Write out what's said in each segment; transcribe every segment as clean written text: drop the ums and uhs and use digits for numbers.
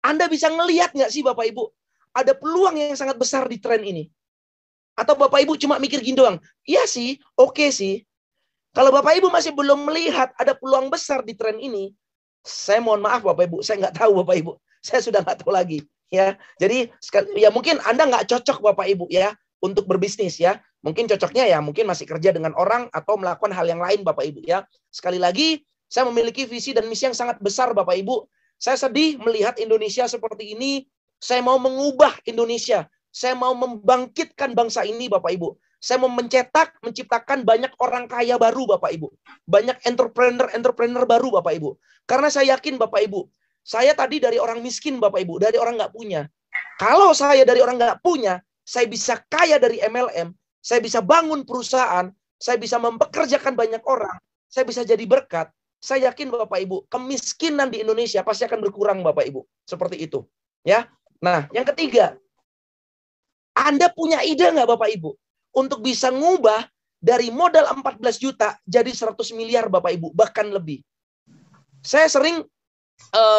Anda bisa ngelihat nggak sih Bapak Ibu? Ada peluang yang sangat besar di tren ini. Atau Bapak Ibu cuma mikir gini doang. Iya sih, oke sih. Kalau Bapak Ibu masih belum melihat ada peluang besar di tren ini, saya mohon maaf Bapak Ibu, saya nggak tahu Bapak Ibu. Saya sudah nggak tahu lagi. Ya, jadi ya mungkin Anda nggak cocok Bapak Ibu ya untuk berbisnis ya. Mungkin cocoknya ya mungkin masih kerja dengan orang atau melakukan hal yang lain Bapak Ibu ya. Sekali lagi, saya memiliki visi dan misi yang sangat besar Bapak Ibu. Saya sedih melihat Indonesia seperti ini. Saya mau mengubah Indonesia. Saya mau membangkitkan bangsa ini Bapak Ibu. Saya mau mencetak, menciptakan banyak orang kaya baru Bapak Ibu. Banyak entrepreneur baru Bapak Ibu. Karena saya yakin Bapak Ibu, saya tadi dari orang miskin Bapak Ibu, dari orang nggak punya. Kalau saya dari orang nggak punya, saya bisa kaya dari MLM, saya bisa bangun perusahaan, saya bisa mempekerjakan banyak orang, saya bisa jadi berkat. Saya yakin Bapak Ibu, kemiskinan di Indonesia pasti akan berkurang Bapak Ibu. Seperti itu. Ya. Nah, yang ketiga, Anda punya ide nggak Bapak Ibu? Untuk bisa ngubah dari modal 14 juta jadi 100 miliar Bapak Ibu, bahkan lebih. Saya sering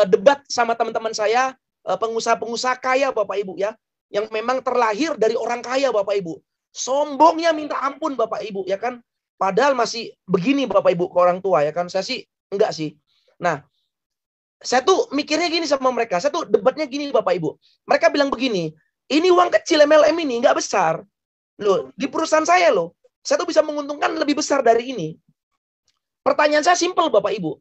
debat sama teman-teman saya, pengusaha-pengusaha kaya Bapak Ibu ya, yang memang terlahir dari orang kaya Bapak Ibu. Sombongnya minta ampun Bapak Ibu ya kan. Padahal masih begini Bapak Ibu ke orang tua ya kan. Saya sih enggak sih. Nah, saya tuh mikirnya gini sama mereka. Saya tuh debatnya gini Bapak Ibu. Mereka bilang begini, ini uang kecil MLM ini enggak besar. Loh, di perusahaan saya loh, saya tuh bisa menguntungkan lebih besar dari ini. Pertanyaan saya simpel Bapak Ibu.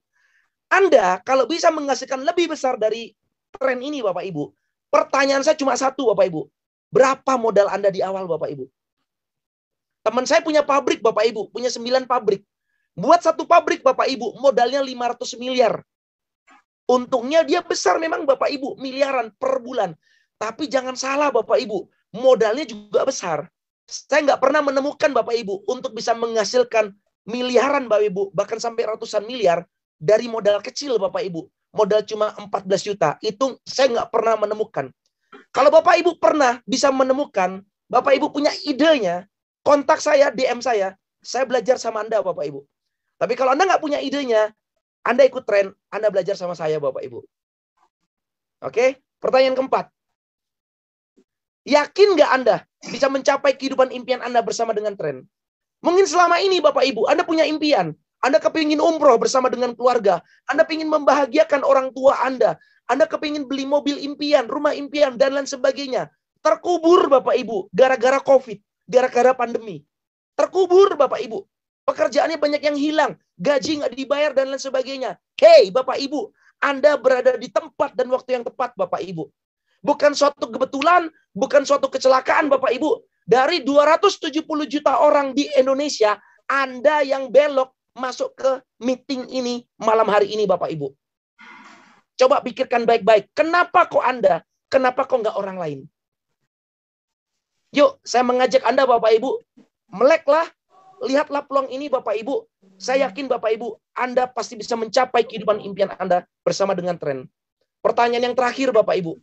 Anda kalau bisa menghasilkan lebih besar dari tren ini Bapak Ibu, pertanyaan saya cuma satu Bapak Ibu. Berapa modal Anda di awal Bapak Ibu? Teman saya punya pabrik Bapak Ibu, punya 9 pabrik. Buat satu pabrik Bapak Ibu, modalnya 500 miliar. Untungnya dia besar memang Bapak Ibu, miliaran per bulan. Tapi jangan salah Bapak Ibu, modalnya juga besar. Saya nggak pernah menemukan Bapak Ibu untuk bisa menghasilkan miliaran Bapak Ibu, bahkan sampai ratusan miliar dari modal kecil Bapak Ibu. Modal cuma 14 juta. Itu saya nggak pernah menemukan. Kalau Bapak Ibu pernah bisa menemukan, Bapak Ibu punya idenya, kontak saya, DM saya belajar sama Anda Bapak Ibu. Tapi kalau Anda nggak punya idenya, Anda ikut tren, Anda belajar sama saya Bapak Ibu. Oke, pertanyaan keempat. Yakin nggak Anda bisa mencapai kehidupan impian Anda bersama dengan tren? Mungkin selama ini Bapak Ibu, Anda punya impian. Anda kepingin umroh bersama dengan keluarga. Anda ingin membahagiakan orang tua Anda. Anda kepingin beli mobil impian, rumah impian, dan lain sebagainya. Terkubur Bapak Ibu, gara-gara COVID, gara-gara pandemi. Terkubur Bapak Ibu. Pekerjaannya banyak yang hilang. Gaji nggak dibayar, dan lain sebagainya. Hei Bapak Ibu, Anda berada di tempat dan waktu yang tepat Bapak Ibu. Bukan suatu kebetulan, bukan suatu kecelakaan Bapak Ibu. Dari 270 juta orang di Indonesia, Anda yang belok masuk ke meeting ini malam hari ini Bapak Ibu. Coba pikirkan baik-baik. Kenapa kok Anda? Kenapa kok nggak orang lain? Yuk, saya mengajak Anda Bapak Ibu. Meleklah, lihatlah peluang ini Bapak Ibu. Saya yakin Bapak Ibu, Anda pasti bisa mencapai kehidupan impian Anda bersama dengan tren. Pertanyaan yang terakhir Bapak Ibu.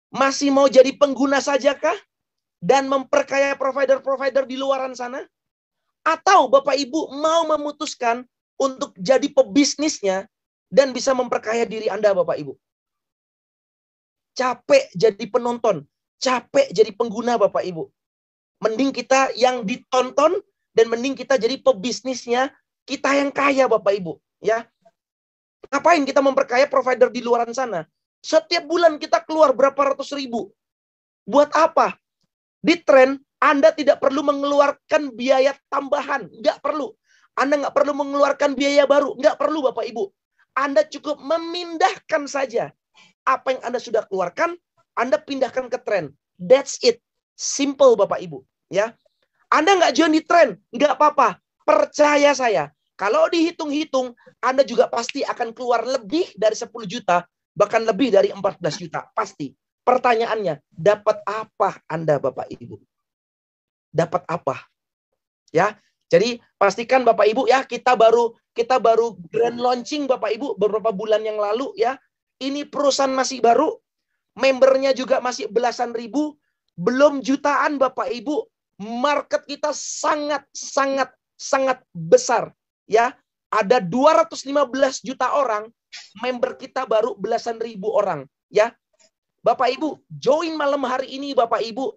Masih mau jadi pengguna sajakah? Dan memperkaya provider-provider di luaran sana? Atau Bapak Ibu mau memutuskan untuk jadi pebisnisnya dan bisa memperkaya diri Anda Bapak Ibu? Capek jadi penonton, capek jadi pengguna Bapak Ibu. Mending kita yang ditonton dan mending kita jadi pebisnisnya, kita yang kaya Bapak Ibu. Ya, ngapain kita memperkaya provider di luaran sana? Setiap bulan kita keluar berapa ratus ribu. Buat apa? Di tren, Anda tidak perlu mengeluarkan biaya tambahan. Nggak perlu. Anda nggak perlu mengeluarkan biaya baru. Nggak perlu Bapak Ibu. Anda cukup memindahkan saja. Apa yang Anda sudah keluarkan, Anda pindahkan ke tren. That's it. Simple Bapak Ibu. Ya. Anda nggak join di tren, nggak apa-apa. Percaya saya. Kalau dihitung-hitung, Anda juga pasti akan keluar lebih dari 10 juta. Bahkan lebih dari 14 juta. Pasti. Pertanyaannya, dapat apa Anda Bapak Ibu? Dapat apa? Ya. Jadi pastikan Bapak Ibu ya, kita baru grand launching Bapak Ibu beberapa bulan yang lalu ya. Ini perusahaan masih baru, membernya juga masih belasan ribu, belum jutaan Bapak Ibu. Market kita sangat besar ya. Ada 215 juta orang member kita baru belasan ribu orang, ya. Bapak Ibu, join malam hari ini Bapak Ibu.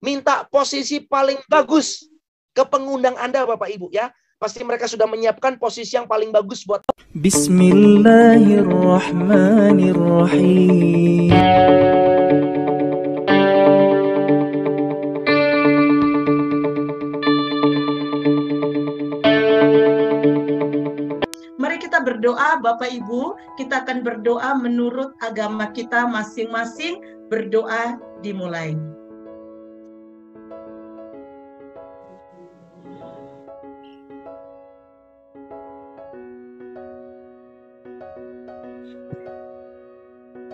Minta posisi paling bagus ke pengundang Anda Bapak Ibu, ya. Pasti mereka sudah menyiapkan posisi yang paling bagus buat. Bismillahirrahmanirrahim. Mari kita berdoa Bapak Ibu, kita akan berdoa menurut agama kita masing-masing. Berdoa dimulai.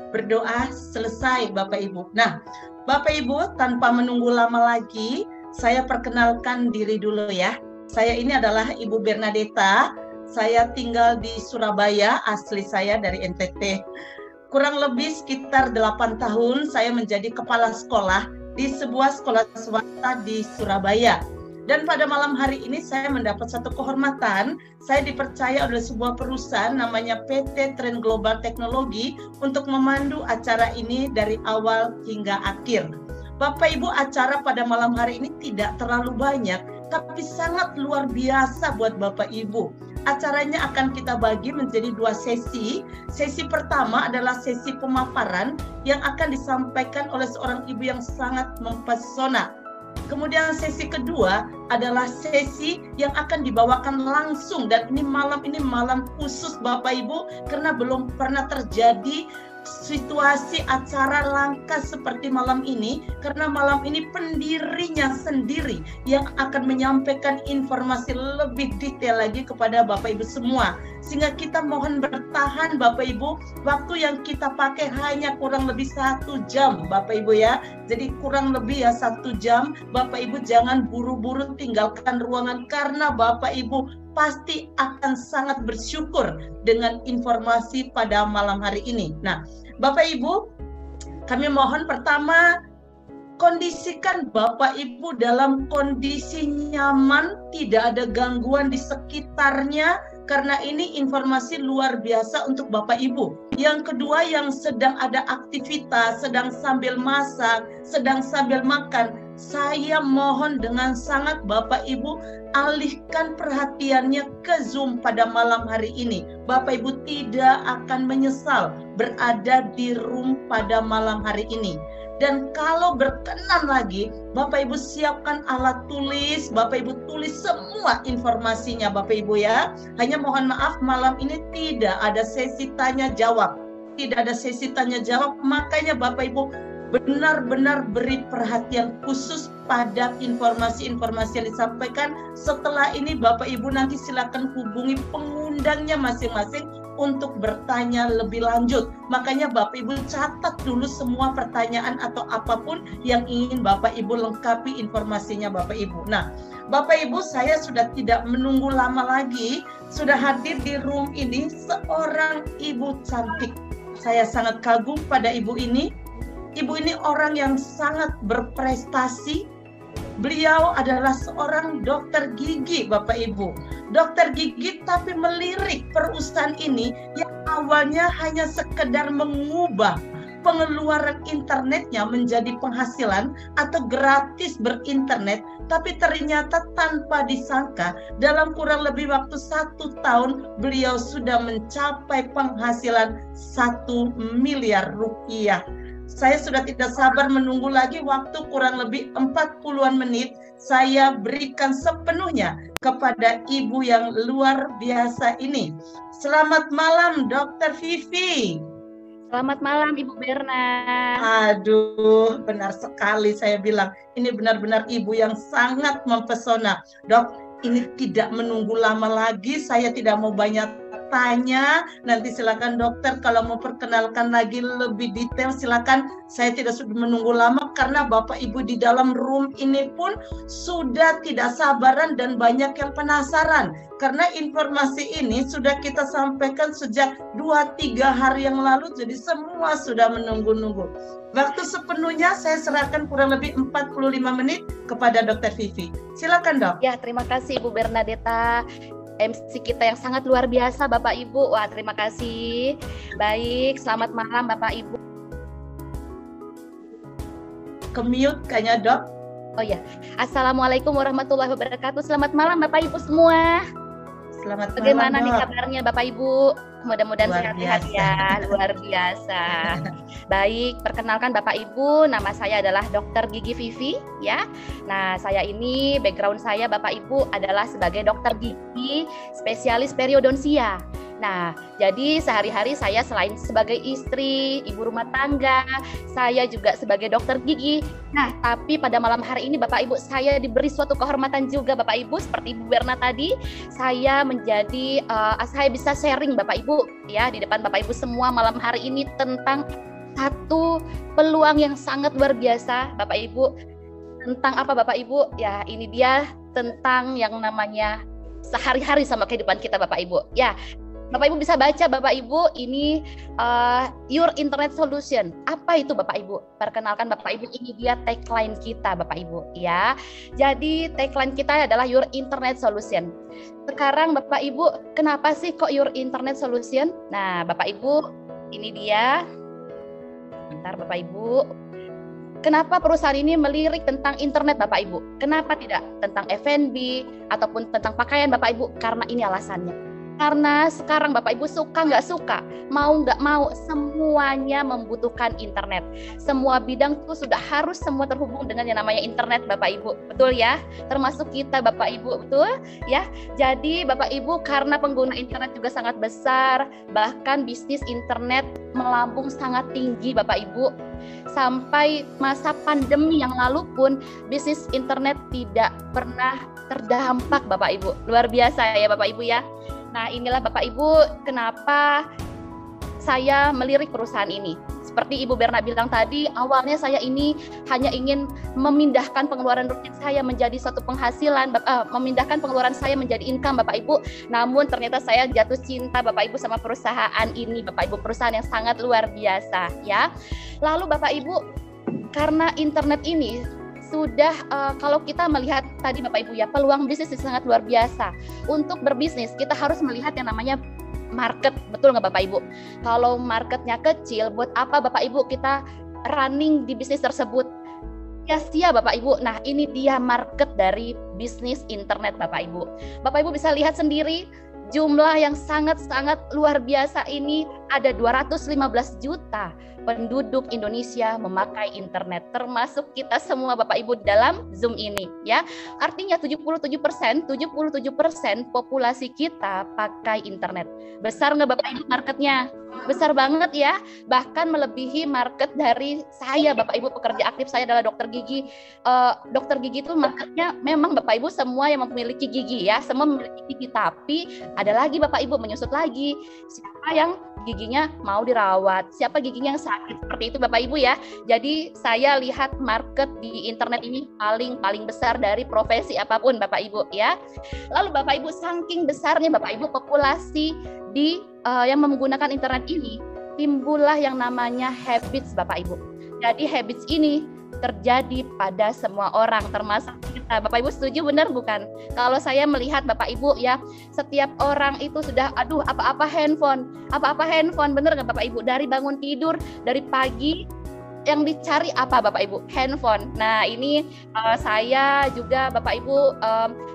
Berdoa selesai Bapak Ibu. Nah, Bapak Ibu, tanpa menunggu lama lagi, saya perkenalkan diri dulu ya. Saya ini adalah Ibu Bernadetta. Saya tinggal di Surabaya, asli saya dari NTT. Kurang lebih sekitar 8 tahun saya menjadi kepala sekolah di sebuah sekolah swasta di Surabaya. Dan pada malam hari ini saya mendapat satu kehormatan. Saya dipercaya oleh sebuah perusahaan namanya PT Trend Global Teknologi untuk memandu acara ini dari awal hingga akhir. Bapak Ibu, acara pada malam hari ini tidak terlalu banyak, tapi sangat luar biasa buat Bapak Ibu. Acaranya akan kita bagi menjadi 2 sesi. Sesi pertama adalah sesi pemaparan yang akan disampaikan oleh seorang ibu yang sangat mempesona. Kemudian sesi kedua adalah sesi yang akan dibawakan langsung, dan ini malam khusus Bapak Ibu karena belum pernah terjadi situasi acara langka seperti malam ini, karena malam ini pendirinya sendiri yang akan menyampaikan informasi lebih detail lagi kepada Bapak Ibu semua. Sehingga kita mohon bertahan Bapak Ibu, waktu yang kita pakai hanya kurang lebih 1 jam Bapak Ibu ya. Jadi kurang lebih ya 1 jam. Bapak Ibu jangan buru-buru tinggalkan ruangan, karena Bapak Ibu pasti akan sangat bersyukur dengan informasi pada malam hari ini. Nah, Bapak Ibu, kami mohon pertama, kondisikan Bapak Ibu dalam kondisi nyaman, tidak ada gangguan di sekitarnya, karena ini informasi luar biasa untuk Bapak Ibu. Yang kedua, yang sedang ada aktivitas, sedang sambil masak, sedang sambil makan, saya mohon dengan sangat Bapak Ibu alihkan perhatiannya ke Zoom pada malam hari ini. Bapak Ibu tidak akan menyesal berada di room pada malam hari ini. Dan kalau berkenan lagi, Bapak Ibu siapkan alat tulis, Bapak Ibu tulis semua informasinya Bapak Ibu ya. Hanya mohon maaf malam ini tidak ada sesi tanya jawab. Tidak ada sesi tanya jawab, makanya Bapak Ibu benar-benar beri perhatian khusus pada informasi-informasi yang disampaikan. Setelah ini Bapak Ibu nanti silakan hubungi pengundangnya masing-masing untuk bertanya lebih lanjut. Makanya Bapak Ibu catat dulu semua pertanyaan atau apapun yang ingin Bapak Ibu lengkapi informasinya Bapak Ibu. Nah, Bapak Ibu, saya sudah tidak menunggu lama lagi, sudah hadir di room ini seorang ibu cantik. Saya sangat kagum pada ibu ini. Ibu ini orang yang sangat berprestasi. Beliau adalah seorang dokter gigi, Bapak Ibu. Dokter gigi tapi melirik perusahaan ini yang awalnya hanya sekedar mengubah pengeluaran internetnya menjadi penghasilan atau gratis berinternet, tapi ternyata tanpa disangka dalam kurang lebih waktu 1 tahun beliau sudah mencapai penghasilan 1 miliar rupiah. Saya sudah tidak sabar menunggu lagi, waktu kurang lebih 40-an menit saya berikan sepenuhnya kepada ibu yang luar biasa ini. Selamat malam Dokter Vivi. Selamat malam Ibu Berna. Aduh, benar sekali saya bilang. Ini benar-benar ibu yang sangat mempesona. Dok, ini tidak menunggu lama lagi, saya tidak mau banyak tanya, nanti silakan dokter kalau mau perkenalkan lagi lebih detail silakan. Saya tidak sudah menunggu lama karena Bapak Ibu di dalam room ini pun sudah tidak sabaran dan banyak yang penasaran karena informasi ini sudah kita sampaikan sejak 2-3 hari yang lalu, jadi semua sudah menunggu-nunggu. Waktu sepenuhnya saya serahkan kurang lebih 45 menit kepada Dokter Vivi. Silakan Dok. Ya, terima kasih Ibu Bernadetta. MC kita yang sangat luar biasa Bapak Ibu. Wah, terima kasih. Baik, selamat malam Bapak Ibu. Ke-mute kayaknya, Dok. Oh ya, Assalamualaikum warahmatullahi wabarakatuh. Selamat malam Bapak Ibu semua. Selamat malam. Bagaimana nih Dok. kabarnya Bapak Ibu? Mudah-mudahan Luar sehat-sehat biasa. ya, luar biasa. Baik, perkenalkan Bapak Ibu, nama saya adalah Dr. Gigi Vivi ya. Nah, saya ini background saya Bapak Ibu adalah sebagai dokter gigi spesialis periodonsia. Nah, jadi sehari-hari saya selain sebagai istri, ibu rumah tangga, saya juga sebagai dokter gigi. Nah, tapi pada malam hari ini Bapak Ibu saya diberi suatu kehormatan juga Bapak Ibu, seperti Ibu Berna tadi, saya bisa sharing Bapak Ibu ya di depan Bapak Ibu semua malam hari ini tentang satu peluang yang sangat luar biasa Bapak Ibu. Tentang apa Bapak Ibu? Ya, ini dia tentang yang namanya sehari-hari sama kehidupan kita Bapak Ibu. Ya, Bapak Ibu bisa baca Bapak Ibu ini Your Internet Solution. Apa itu Bapak Ibu? Perkenalkan Bapak Ibu, ini dia tagline kita Bapak Ibu ya. Jadi tagline kita adalah Your Internet Solution. Sekarang Bapak Ibu, kenapa sih kok Your Internet Solution? Nah Bapak Ibu, ini dia. Bentar Bapak Ibu. Kenapa perusahaan ini melirik tentang internet Bapak Ibu? Kenapa tidak tentang F&B ataupun tentang pakaian Bapak Ibu? Karena ini alasannya. Karena sekarang Bapak Ibu suka nggak suka, mau nggak mau, semuanya membutuhkan internet. Semua bidang itu sudah harus semua terhubung dengan yang namanya internet Bapak Ibu. Betul ya? Termasuk kita Bapak Ibu, betul ya? Jadi Bapak Ibu karena pengguna internet juga sangat besar, bahkan bisnis internet melambung sangat tinggi Bapak Ibu. Sampai masa pandemi yang lalu pun bisnis internet tidak pernah terdampak Bapak Ibu. Luar biasa ya Bapak Ibu ya. Nah, inilah Bapak Ibu kenapa saya melirik perusahaan ini. Seperti Ibu Berna bilang tadi, awalnya saya ini hanya ingin memindahkan pengeluaran rutin saya menjadi suatu penghasilan, memindahkan pengeluaran saya menjadi income Bapak Ibu. Namun ternyata saya jatuh cinta Bapak Ibu sama perusahaan ini, Bapak Ibu, perusahaan yang sangat luar biasa ya. Lalu Bapak Ibu, karena internet ini sudah kalau kita melihat tadi Bapak Ibu ya, peluang bisnis sangat luar biasa. Untuk berbisnis kita harus melihat yang namanya market, betul nggak Bapak Ibu? Kalau marketnya kecil, buat apa Bapak Ibu kita running di bisnis tersebut? Sia-sia Bapak Ibu. Nah, ini dia market dari bisnis internet Bapak Ibu. Bapak Ibu bisa lihat sendiri jumlah yang sangat-sangat luar biasa ini, ada 215 juta penduduk Indonesia memakai internet, termasuk kita semua Bapak Ibu dalam Zoom ini ya. Artinya 77% populasi kita pakai internet. Besar nggak Bapak Ibu marketnya? Besar banget ya, bahkan melebihi market dari saya Bapak Ibu. Pekerja aktif saya adalah dokter gigi. Dokter gigi itu marketnya memang Bapak Ibu semua yang memiliki gigi ya, semua memiliki gigi, tapi ada lagi Bapak Ibu menyusut lagi, siapa yang giginya mau dirawat, siapa giginya yang sakit, seperti itu Bapak Ibu ya. Jadi saya lihat market di internet ini paling besar dari profesi apapun Bapak Ibu ya. Lalu Bapak Ibu, saking besarnya Bapak Ibu populasi di yang menggunakan internet ini, timbullah yang namanya habits Bapak Ibu. Jadi habits ini terjadi pada semua orang, termasuk kita. Bapak Ibu setuju benar bukan? Kalau saya melihat Bapak Ibu ya, setiap orang itu sudah apa-apa handphone, bener nggak Bapak Ibu? Dari bangun tidur, dari pagi yang dicari apa Bapak Ibu? Handphone. Nah ini saya juga Bapak Ibu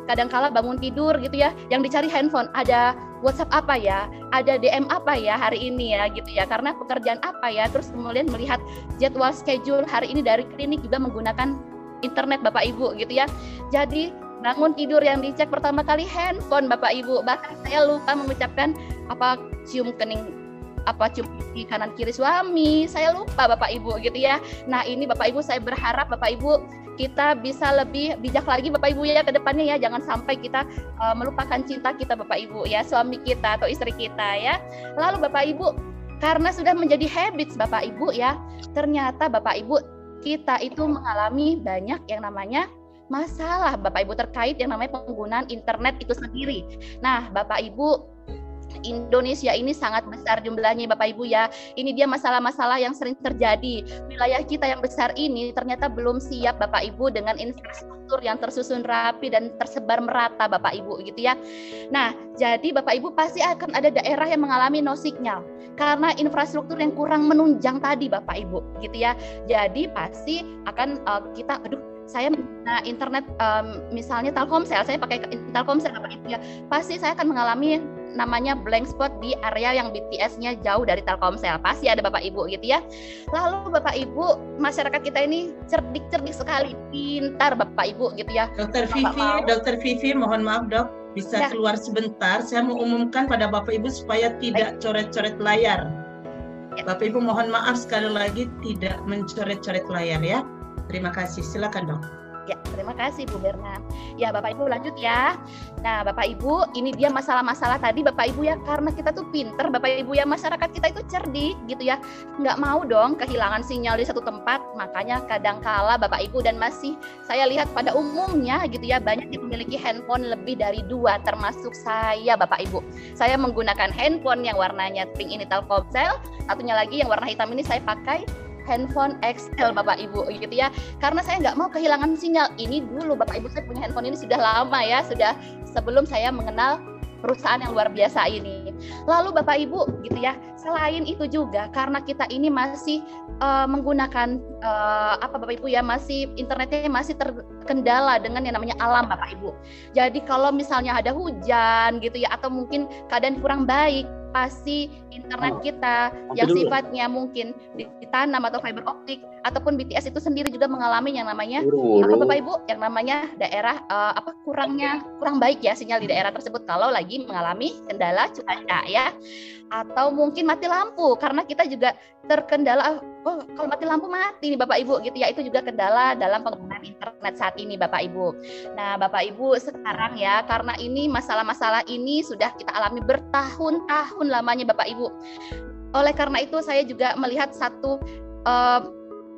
kadang-kala bangun tidur gitu ya, yang dicari handphone, ada WhatsApp apa ya, ada DM apa ya hari ini ya gitu ya, karena pekerjaan apa ya, terus kemudian melihat jadwal schedule hari ini dari klinik juga menggunakan internet Bapak Ibu gitu ya. Jadi bangun tidur yang dicek pertama kali handphone Bapak Ibu, bahkan saya lupa mengucapkan cium di kanan kiri suami, saya lupa Bapak Ibu gitu ya. Nah ini Bapak Ibu, saya berharap Bapak Ibu kita bisa lebih bijak lagi Bapak Ibu ya ke depannya ya, jangan sampai kita melupakan cinta kita Bapak Ibu ya, suami kita atau istri kita ya. Lalu Bapak Ibu, karena sudah menjadi habits Bapak Ibu ya, ternyata Bapak Ibu kita itu mengalami banyak yang namanya masalah Bapak Ibu terkait yang namanya penggunaan internet itu sendiri. Nah Bapak Ibu, Indonesia ini sangat besar jumlahnya Bapak Ibu ya. Ini dia masalah-masalah yang sering terjadi. Wilayah kita yang besar ini ternyata belum siap Bapak Ibu dengan infrastruktur yang tersusun rapi dan tersebar merata Bapak Ibu gitu ya. Nah, jadi Bapak Ibu pasti akan ada daerah yang mengalami no signal karena infrastruktur yang kurang menunjang tadi Bapak Ibu gitu ya. Jadi pasti akan kita saya menggunakan internet misalnya Telkomsel, saya pakai Telkomsel Bapak Ibu ya. Pasti saya akan mengalami namanya blank spot di area yang BTS-nya jauh dari Telkomsel. Pasti ada Bapak Ibu gitu ya. Lalu Bapak Ibu, masyarakat kita ini cerdik-cerdik sekali, pintar Bapak Ibu gitu ya. Dokter Vivi, mohon maaf Dok, bisa keluar sebentar. Saya mau umumkan pada Bapak Ibu supaya tidak coret-coret layar. Bapak Ibu mohon maaf sekali lagi tidak mencoret-coret layar ya. Terima kasih, silakan Dok. Ya, terima kasih Bu Berna. Ya, Bapak Ibu lanjut ya. Nah, Bapak Ibu, ini dia masalah-masalah tadi Bapak Ibu ya, karena kita tuh pinter Bapak Ibu ya, masyarakat kita itu cerdik gitu ya. Nggak mau dong kehilangan sinyal di satu tempat, makanya kadangkala Bapak Ibu dan masih saya lihat pada umumnya gitu ya, banyak yang memiliki handphone lebih dari 2, termasuk saya Bapak Ibu. Saya menggunakan handphone yang warnanya pink ini Telkomsel, satunya lagi yang warna hitam ini saya pakai handphone XL Bapak Ibu gitu ya, karena saya nggak mau kehilangan sinyal. Ini dulu Bapak Ibu, saya punya handphone ini sudah lama ya, sudah sebelum saya mengenal perusahaan yang luar biasa ini. Lalu Bapak Ibu gitu ya, selain itu juga karena kita ini masih menggunakan Bapak Ibu ya, masih internetnya masih terkendala dengan yang namanya alam Bapak Ibu. Jadi kalau misalnya ada hujan gitu ya, atau mungkin keadaan kurang baik, pasti internet kita yang sifatnya mungkin ditanam atau fiber optik ataupun BTS itu sendiri juga mengalami yang namanya Bapak Ibu, yang namanya daerah kurang baik ya sinyal di daerah tersebut kalau lagi mengalami kendala cuaca ya, atau mungkin mati lampu karena kita juga terkendala kalau mati lampu mati nih Bapak Ibu gitu ya, itu juga kendala dalam penggunaan internet saat ini Bapak Ibu. Nah Bapak Ibu sekarang ya, karena ini masalah-masalah ini sudah kita alami bertahun-tahun lamanya Bapak Ibu. Oleh karena itu saya juga melihat satu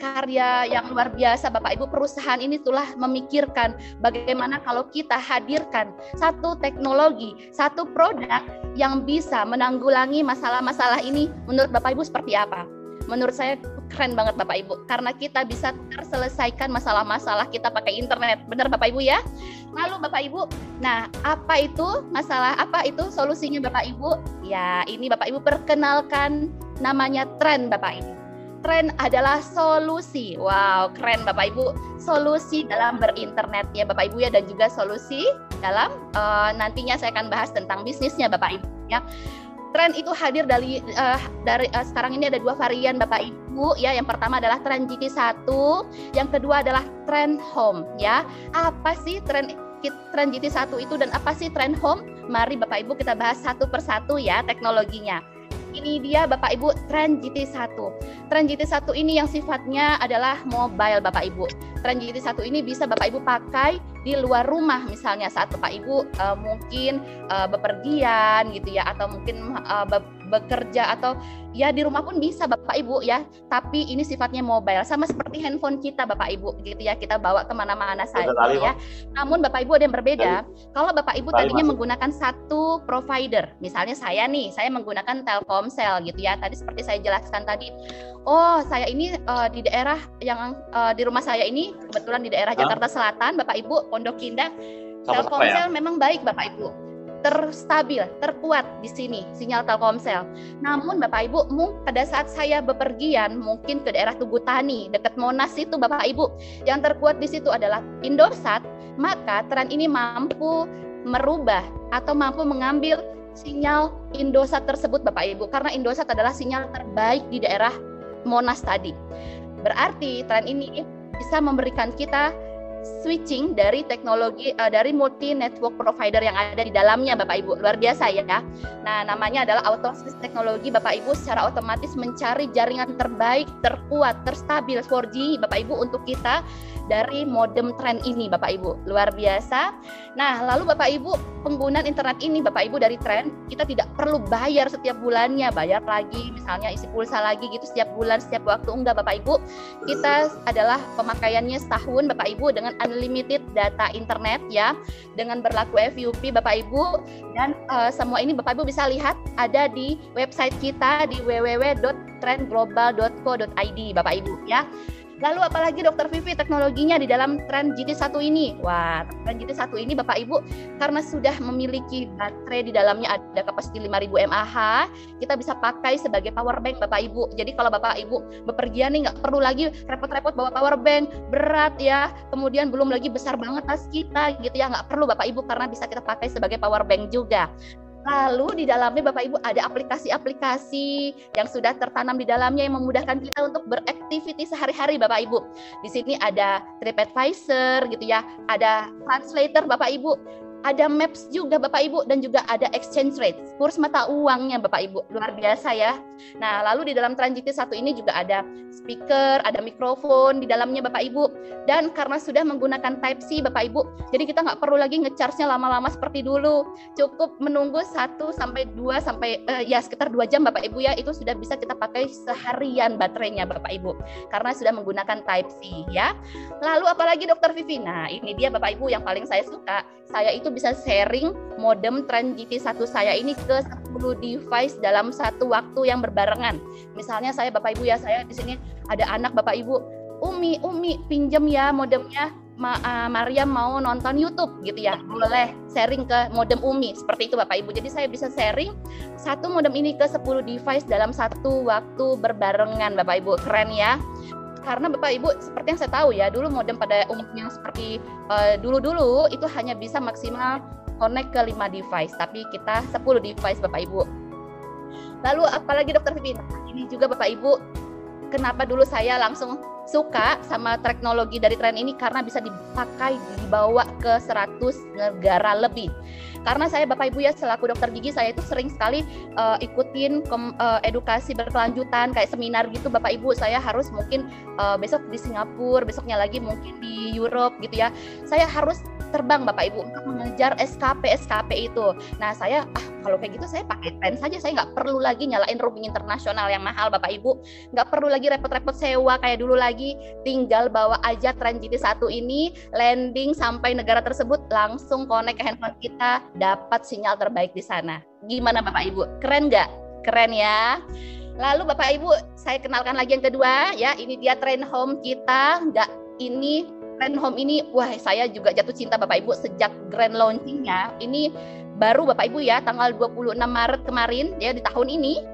karya yang luar biasa Bapak Ibu. Perusahaan ini telah memikirkan bagaimana kalau kita hadirkan satu teknologi, satu produk yang bisa menanggulangi masalah-masalah ini. Menurut Bapak Ibu seperti apa? Menurut saya keren banget Bapak Ibu, karena kita bisa terselesaikan masalah-masalah kita pakai internet. Benar Bapak Ibu ya? Lalu Bapak Ibu, nah apa itu masalah, apa itu solusinya Bapak Ibu? Ya ini Bapak Ibu perkenalkan namanya tren Bapak Ibu. Tren adalah solusi. Wow, keren Bapak Ibu. Solusi dalam berinternet ya Bapak Ibu ya, dan juga solusi dalam nantinya saya akan bahas tentang bisnisnya Bapak Ibu ya. Tren itu hadir dari sekarang ini ada 2 varian Bapak Ibu ya. Yang pertama adalah tren GT1, yang kedua adalah tren home ya. Apa sih tren GT1 itu dan apa sih tren home? Mari Bapak Ibu kita bahas satu persatu ya teknologinya. Ini dia Bapak Ibu tren GT1. Tren GT1 ini yang sifatnya adalah mobile Bapak Ibu. Tren GT1 ini bisa Bapak Ibu pakai di luar rumah, misalnya saat Bapak Ibu mungkin bepergian gitu ya, atau mungkin bekerja, atau ya di rumah pun bisa Bapak Ibu ya. Tapi ini sifatnya mobile, sama seperti handphone kita Bapak Ibu gitu ya, kita bawa kemana-mana saja ya. Namun Bapak Ibu ada yang berbeda. Kalau Bapak Ibu tadinya menggunakan satu provider, misalnya saya menggunakan Telkomsel gitu ya. Tadi seperti saya jelaskan tadi, saya ini di daerah yang di rumah saya ini kebetulan di daerah Jakarta Selatan Bapak Ibu, Pondok Indah. Telkomsel memang baik Bapak Ibu, terstabil, terkuat di sini sinyal Telkomsel. Namun Bapak Ibu, pada saat saya bepergian mungkin ke daerah Tugu Tani dekat Monas itu Bapak Ibu, yang terkuat di situ adalah Indosat, maka tren ini mampu merubah atau mampu mengambil sinyal Indosat tersebut Bapak Ibu, karena Indosat adalah sinyal terbaik di daerah Monas tadi. Berarti tren ini bisa memberikan kita switching dari teknologi dari multi network provider yang ada di dalamnya Bapak Ibu. Luar biasa ya. Nah, namanya adalah auto switch teknologi Bapak Ibu, secara otomatis mencari jaringan terbaik, terkuat, terstabil 4G Bapak Ibu untuk kita dari modem tren ini Bapak Ibu. Luar biasa. Nah, lalu Bapak Ibu, penggunaan internet ini Bapak Ibu dari tren, kita tidak perlu bayar setiap bulannya, bayar lagi misalnya isi pulsa lagi gitu setiap bulan, setiap waktu, enggak Bapak Ibu. Kita adalah pemakaiannya setahun Bapak Ibu dengan menggunakan unlimited data internet ya, dengan berlaku FUP Bapak Ibu, dan semua ini Bapak Ibu bisa lihat ada di website kita di www.trendglobal.co.id Bapak Ibu ya. Lalu apalagi Dokter Vivi teknologinya di dalam Trend GT1 ini? Wah, Trend GT1 ini Bapak Ibu karena sudah memiliki baterai di dalamnya ada kapasiti 5000 mAh, kita bisa pakai sebagai power bank Bapak Ibu. Jadi kalau Bapak Ibu bepergian nih nggak perlu lagi repot-repot bawa power bank, berat ya. Kemudian belum lagi besar banget tas kita gitu ya, nggak perlu Bapak Ibu karena bisa kita pakai sebagai power bank juga. Lalu di dalamnya Bapak Ibu ada aplikasi-aplikasi yang sudah tertanam di dalamnya yang memudahkan kita untuk beraktiviti sehari-hari Bapak Ibu. Di sini ada TripAdvisor gitu ya, ada translator Bapak Ibu, ada Maps juga Bapak Ibu, dan juga ada exchange rate, kurs mata uangnya Bapak Ibu, luar biasa ya. Nah lalu di dalam Trend GT1 ini juga ada speaker, ada mikrofon di dalamnya Bapak Ibu, dan karena sudah menggunakan Type-C Bapak Ibu, jadi kita nggak perlu lagi nge-charge-nya lama-lama seperti dulu, cukup menunggu 1 sampai 2 sampai ya sekitar 2 jam Bapak Ibu ya, itu sudah bisa kita pakai seharian baterainya Bapak Ibu, karena sudah menggunakan Type-C ya. Lalu apalagi Dokter Vivi? Nah ini dia Bapak Ibu yang paling saya suka, saya itu bisa sharing modem Trend GT1 saya ini ke 10 device dalam satu waktu yang berbarengan. Misalnya saya Bapak Ibu ya, saya di sini ada anak Bapak Ibu, Umi pinjam ya modemnya, Maria mau nonton YouTube gitu ya, boleh sharing ke modem Umi, seperti itu Bapak Ibu. Jadi saya bisa sharing satu modem ini ke 10 device dalam satu waktu berbarengan Bapak Ibu, keren ya. Karena Bapak Ibu seperti yang saya tahu ya, dulu modem pada umumnya seperti dulu-dulu itu hanya bisa maksimal connect ke 5 device, tapi kita 10 device Bapak Ibu. Lalu apalagi Dokter Vivi? Ini juga Bapak Ibu, kenapa dulu saya langsung suka sama teknologi dari Trend ini, karena bisa dipakai, dibawa ke 100 negara lebih. Karena saya Bapak Ibu ya selaku dokter gigi, saya itu sering sekali ikutin edukasi berkelanjutan kayak seminar gitu Bapak Ibu. Saya harus mungkin besok di Singapura, besoknya lagi mungkin di Europe gitu ya. Saya harus terbang Bapak Ibu untuk mengejar SKP itu. Nah saya kalau kayak gitu saya pakai Trend saja, saya nggak perlu lagi nyalain roaming internasional yang mahal Bapak Ibu, nggak perlu lagi repot-repot sewa kayak dulu lagi, tinggal bawa aja Trend GT1 ini, landing sampai negara tersebut, langsung connect ke handphone kita, dapat sinyal terbaik di sana. Gimana Bapak Ibu? Keren nggak? Keren ya. Lalu Bapak Ibu, saya kenalkan lagi yang kedua ya, ini dia Trend Home kita. Trend Home ini, wah saya juga jatuh cinta Bapak Ibu sejak grand launchingnya. Ini baru Bapak Ibu ya, tanggal 26 Maret kemarin ya, di tahun ini.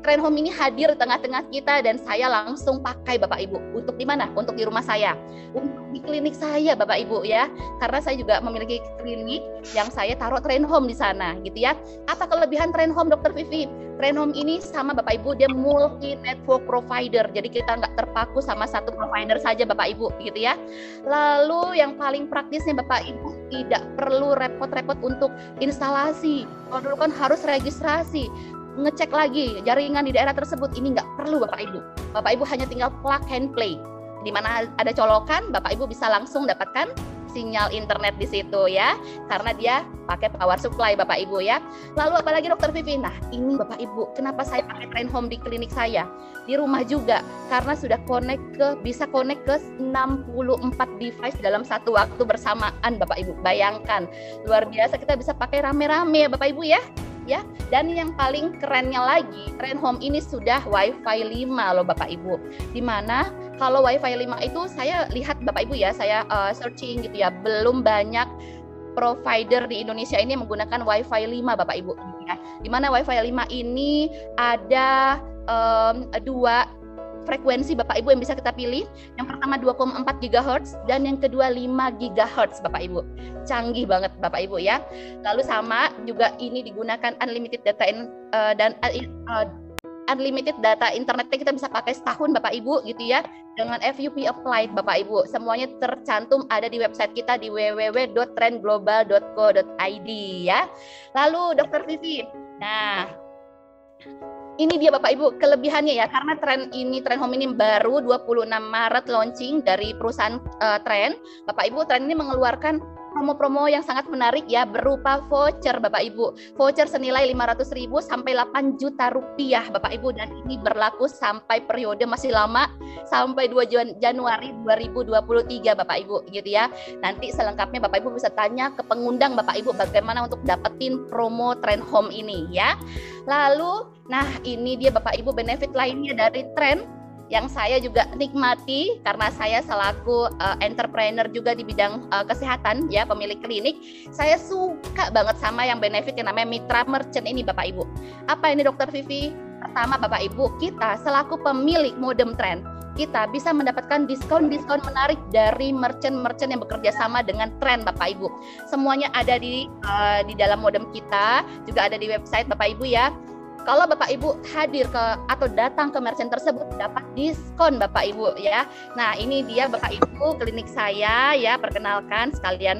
Trend Home ini hadir di tengah-tengah kita dan saya langsung pakai Bapak Ibu. Untuk di mana? Untuk di rumah saya. Untuk di klinik saya Bapak Ibu ya. Karena saya juga memiliki klinik yang saya taruh Trend Home di sana gitu ya. Apa kelebihan Trend Home Dokter Vivi? Trend Home ini sama Bapak Ibu, dia multi network provider. Jadi kita nggak terpaku sama satu provider saja Bapak Ibu gitu ya. Lalu yang paling praktisnya Bapak Ibu, tidak perlu repot-repot untuk instalasi. Kalau dulu kan harus registrasi, ngecek lagi jaringan di daerah tersebut, ini nggak perlu Bapak Ibu. Bapak Ibu hanya tinggal plug and play. Di mana ada colokan, Bapak Ibu bisa langsung dapatkan sinyal internet di situ ya, karena dia pakai power supply Bapak Ibu ya. Lalu apalagi Dokter Vivi? Nah ini Bapak Ibu, kenapa saya pakai Trend Home di klinik saya, di rumah juga, karena sudah bisa connect ke 64 device dalam satu waktu bersamaan Bapak Ibu. Bayangkan, luar biasa, kita bisa pakai rame-rame ya Bapak Ibu ya. Dan yang paling kerennya lagi, Trend Home ini sudah Wi-Fi 5 loh Bapak Ibu. Dimana kalau Wi-Fi 5 itu saya lihat Bapak Ibu ya, saya searching gitu ya, belum banyak provider di Indonesia ini menggunakan Wi-Fi 5 Bapak Ibu. Dimana Wi-Fi 5 ini ada 2 frekuensi Bapak Ibu yang bisa kita pilih. Yang pertama 2,4 GHz dan yang kedua 5 GHz Bapak Ibu. Canggih banget Bapak Ibu ya. Lalu sama juga ini digunakan unlimited data unlimited data internetnya, kita bisa pakai setahun Bapak Ibu gitu ya, dengan FUP applied Bapak Ibu. Semuanya tercantum ada di website kita di www.trendglobal.co.id ya. Lalu Dokter Vivi, nah ini dia Bapak Ibu kelebihannya ya, karena Trend Home ini baru 26 Maret launching dari perusahaan Trend. Bapak Ibu, Trend ini mengeluarkan promo-promo yang sangat menarik ya, berupa voucher Bapak Ibu. Voucher senilai 500.000 sampai 8 juta rupiah Bapak Ibu, dan ini berlaku sampai periode masih lama, sampai 2 Januari 2023 Bapak Ibu gitu ya. Nanti selengkapnya Bapak Ibu bisa tanya ke pengundang Bapak Ibu bagaimana untuk dapetin promo Trend Home ini ya. Lalu, nah ini dia Bapak Ibu benefit lainnya dari Trend yang saya juga nikmati karena saya selaku entrepreneur juga di bidang kesehatan ya, pemilik klinik. Saya suka banget sama yang benefit yang namanya mitra merchant ini Bapak Ibu. Apa ini Dokter Vivi? Pertama Bapak Ibu, kita selaku pemilik modem Trend, kita bisa mendapatkan diskon-diskon menarik dari merchant-merchant yang bekerja sama dengan Trend Bapak Ibu. Semuanya ada di dalam modem kita, juga ada di website Bapak Ibu ya. Kalau Bapak Ibu hadir ke atau datang ke merchant tersebut dapat diskon Bapak Ibu ya. Nah ini dia Bapak Ibu klinik saya ya, perkenalkan sekalian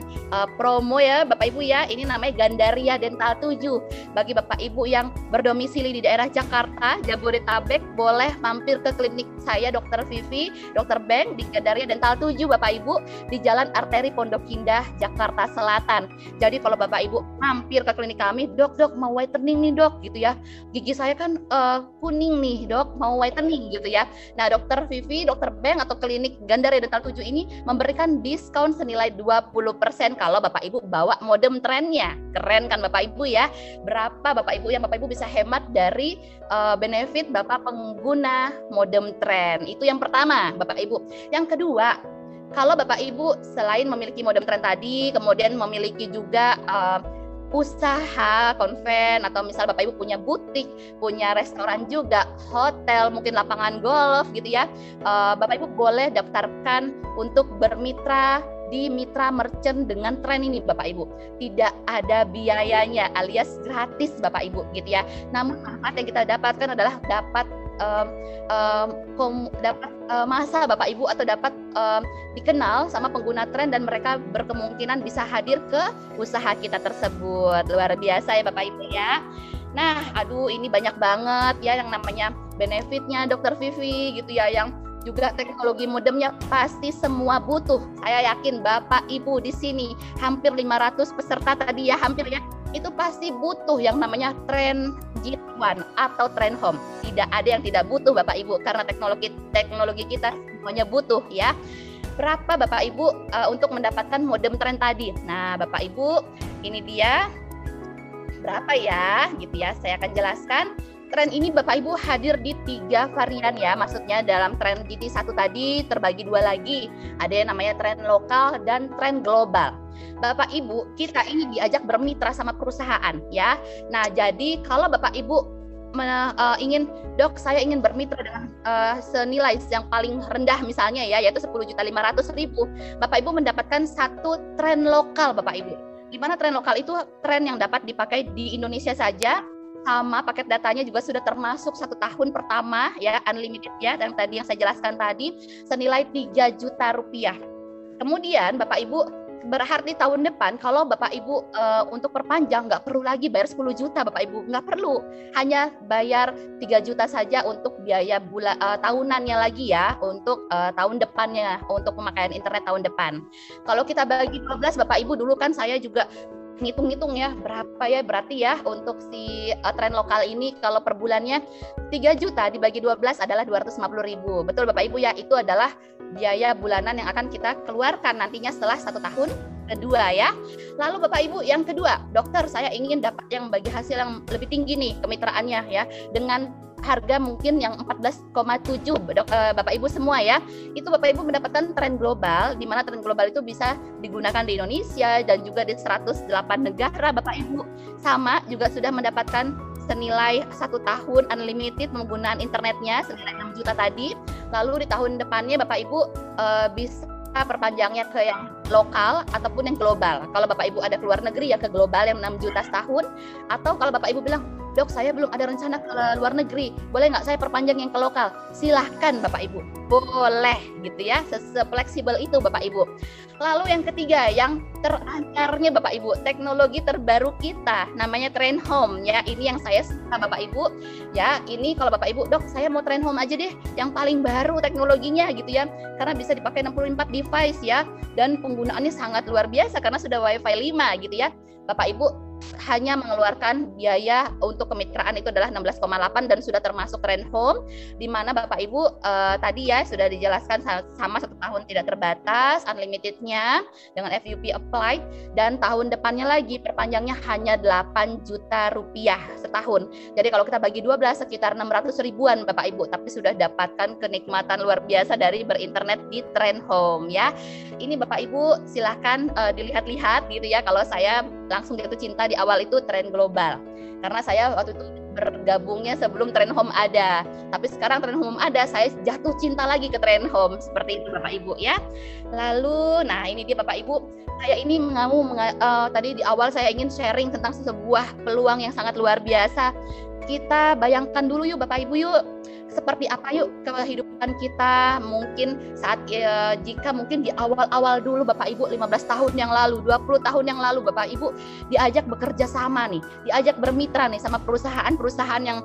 promo ya Bapak Ibu ya. Ini namanya Gandaria Dental 7. Bagi Bapak Ibu yang berdomisili di daerah Jakarta, Jabodetabek, boleh mampir ke klinik saya Dokter Vivi, Dokter Beng di Gandaria Dental 7 Bapak Ibu, di Jalan Arteri Pondok Indah, Jakarta Selatan. Jadi kalau Bapak Ibu mampir ke klinik kami, dok mau whitening nih dok gitu ya. Gigi saya kan kuning nih dok, mau whitening gitu ya. Nah Dokter Vivi, Dokter Beng atau klinik Gandaria Dental 7 ini memberikan diskon senilai 20% kalau Bapak Ibu bawa modem Trendnya. Keren kan Bapak Ibu ya. Berapa Bapak Ibu yang Bapak Ibu bisa hemat dari benefit Bapak pengguna modem Trend. Itu yang pertama Bapak Ibu. Yang kedua, kalau Bapak Ibu selain memiliki modem Trend tadi, kemudian memiliki juga usaha konven atau misal Bapak Ibu punya butik, punya restoran juga, hotel, mungkin lapangan golf gitu ya, Bapak Ibu boleh daftarkan untuk bermitra di mitra merchant dengan Trend ini Bapak Ibu. Tidak ada biayanya alias gratis Bapak Ibu gitu ya. Namun manfaat yang kita dapatkan adalah dapat masa Bapak Ibu atau dapat dikenal sama pengguna Trend dan mereka berkemungkinan bisa hadir ke usaha kita tersebut. Luar biasa ya Bapak Ibu ya. Nah, aduh ini banyak banget ya yang namanya benefitnya Dokter Vivi gitu ya, yang juga teknologi modemnya pasti semua butuh. Saya yakin Bapak Ibu di sini hampir 500 peserta tadi ya, hampir ya, itu pasti butuh yang namanya Trend G1 atau Trend Home. Tidak ada yang tidak butuh Bapak Ibu karena teknologi kita semuanya butuh ya. Berapa Bapak Ibu untuk mendapatkan modem Trend tadi? Nah, Bapak Ibu, ini dia berapa ya gitu ya. Saya akan jelaskan. Trend ini Bapak Ibu hadir di 3 varian ya, maksudnya dalam Trend GT1 tadi terbagi 2 lagi. Ada yang namanya Trend lokal dan Trend global. Bapak Ibu, kita ini diajak bermitra sama perusahaan ya. Nah, jadi kalau Bapak Ibu ingin, dok saya ingin bermitra dengan senilai yang paling rendah misalnya ya, yaitu 10.500.000, Bapak Ibu mendapatkan 1 Trend lokal Bapak Ibu. Di mana Trend lokal itu tren yang dapat dipakai di Indonesia saja, sama paket datanya juga sudah termasuk 1 tahun pertama ya, unlimited ya, dan tadi yang saya jelaskan tadi senilai 3 juta rupiah. Kemudian Bapak Ibu berarti tahun depan kalau Bapak Ibu untuk perpanjang nggak perlu lagi bayar 10 juta Bapak Ibu, nggak perlu, hanya bayar 3 juta saja untuk biaya tahunannya lagi ya, untuk tahun depannya, untuk pemakaian internet tahun depan. Kalau kita bagi 12 Bapak Ibu, dulu kan saya juga ngitung-ngitung ya berapa ya, berarti ya untuk si Trend lokal ini kalau per bulannya 3 juta dibagi 12 adalah 250.000. Betul Bapak Ibu ya, itu adalah biaya bulanan yang akan kita keluarkan nantinya setelah 1 tahun kedua ya. Lalu Bapak Ibu yang kedua, dokter saya ingin dapat yang bagi hasil yang lebih tinggi nih kemitraannya ya, dengan harga mungkin yang 14,7 Bapak Ibu semua ya. Itu Bapak Ibu mendapatkan Trend global, di mana Trend global itu bisa digunakan di Indonesia dan juga di 108 negara Bapak Ibu. Sama juga sudah mendapatkan senilai 1 tahun unlimited penggunaan internetnya senilai 6 juta tadi. Lalu di tahun depannya Bapak Ibu bisa perpanjangnya ke yang lokal ataupun yang global. Kalau Bapak Ibu ada keluar negeri ya ke global yang 6 juta setahun, atau kalau Bapak Ibu bilang Dok, saya belum ada rencana ke luar negeri, boleh nggak saya perpanjang yang ke lokal? Silahkan Bapak Ibu, boleh gitu ya, fleksibel itu Bapak Ibu. Lalu yang ketiga, yang terantarnya Bapak Ibu, teknologi terbaru kita, namanya Train Home ya. Ini yang saya suka Bapak Ibu ya. Ini kalau Bapak Ibu, Dok, saya mau Train Home aja deh, yang paling baru teknologinya gitu ya, karena bisa dipakai 64 device ya, dan penggunaannya sangat luar biasa karena sudah Wi-Fi 5 gitu ya. Bapak Ibu hanya mengeluarkan biaya untuk kemitraan itu adalah 16,8 dan sudah termasuk Train Home, di mana Bapak Ibu tadi ya sudah dijelaskan sama 1 tahun tidak terbatas, unlimitednya dengan FUP applied, dan tahun depannya lagi perpanjangnya hanya 8 juta rupiah setahun. Jadi kalau kita bagi 12 sekitar 600 ribuan Bapak Ibu, tapi sudah dapatkan kenikmatan luar biasa dari berinternet di Train Home ya. Ini Bapak Ibu silahkan dilihat-lihat gitu ya. Kalau saya langsung jatuh cinta di awal itu Tren Global, karena saya waktu itu bergabungnya sebelum Train Home ada, tapi sekarang Train Home ada, saya jatuh cinta lagi ke Train Home, seperti itu Bapak Ibu ya. Lalu, nah ini dia Bapak Ibu, saya ini tadi di awal saya ingin sharing tentang sebuah peluang yang sangat luar biasa. Kita bayangkan dulu yuk Bapak Ibu yuk, seperti apa yuk kehidupan kita mungkin saat jika mungkin di awal-awal dulu Bapak Ibu 15 tahun yang lalu, 20 tahun yang lalu Bapak Ibu diajak bekerja sama nih, diajak bermitra nih sama perusahaan-perusahaan yang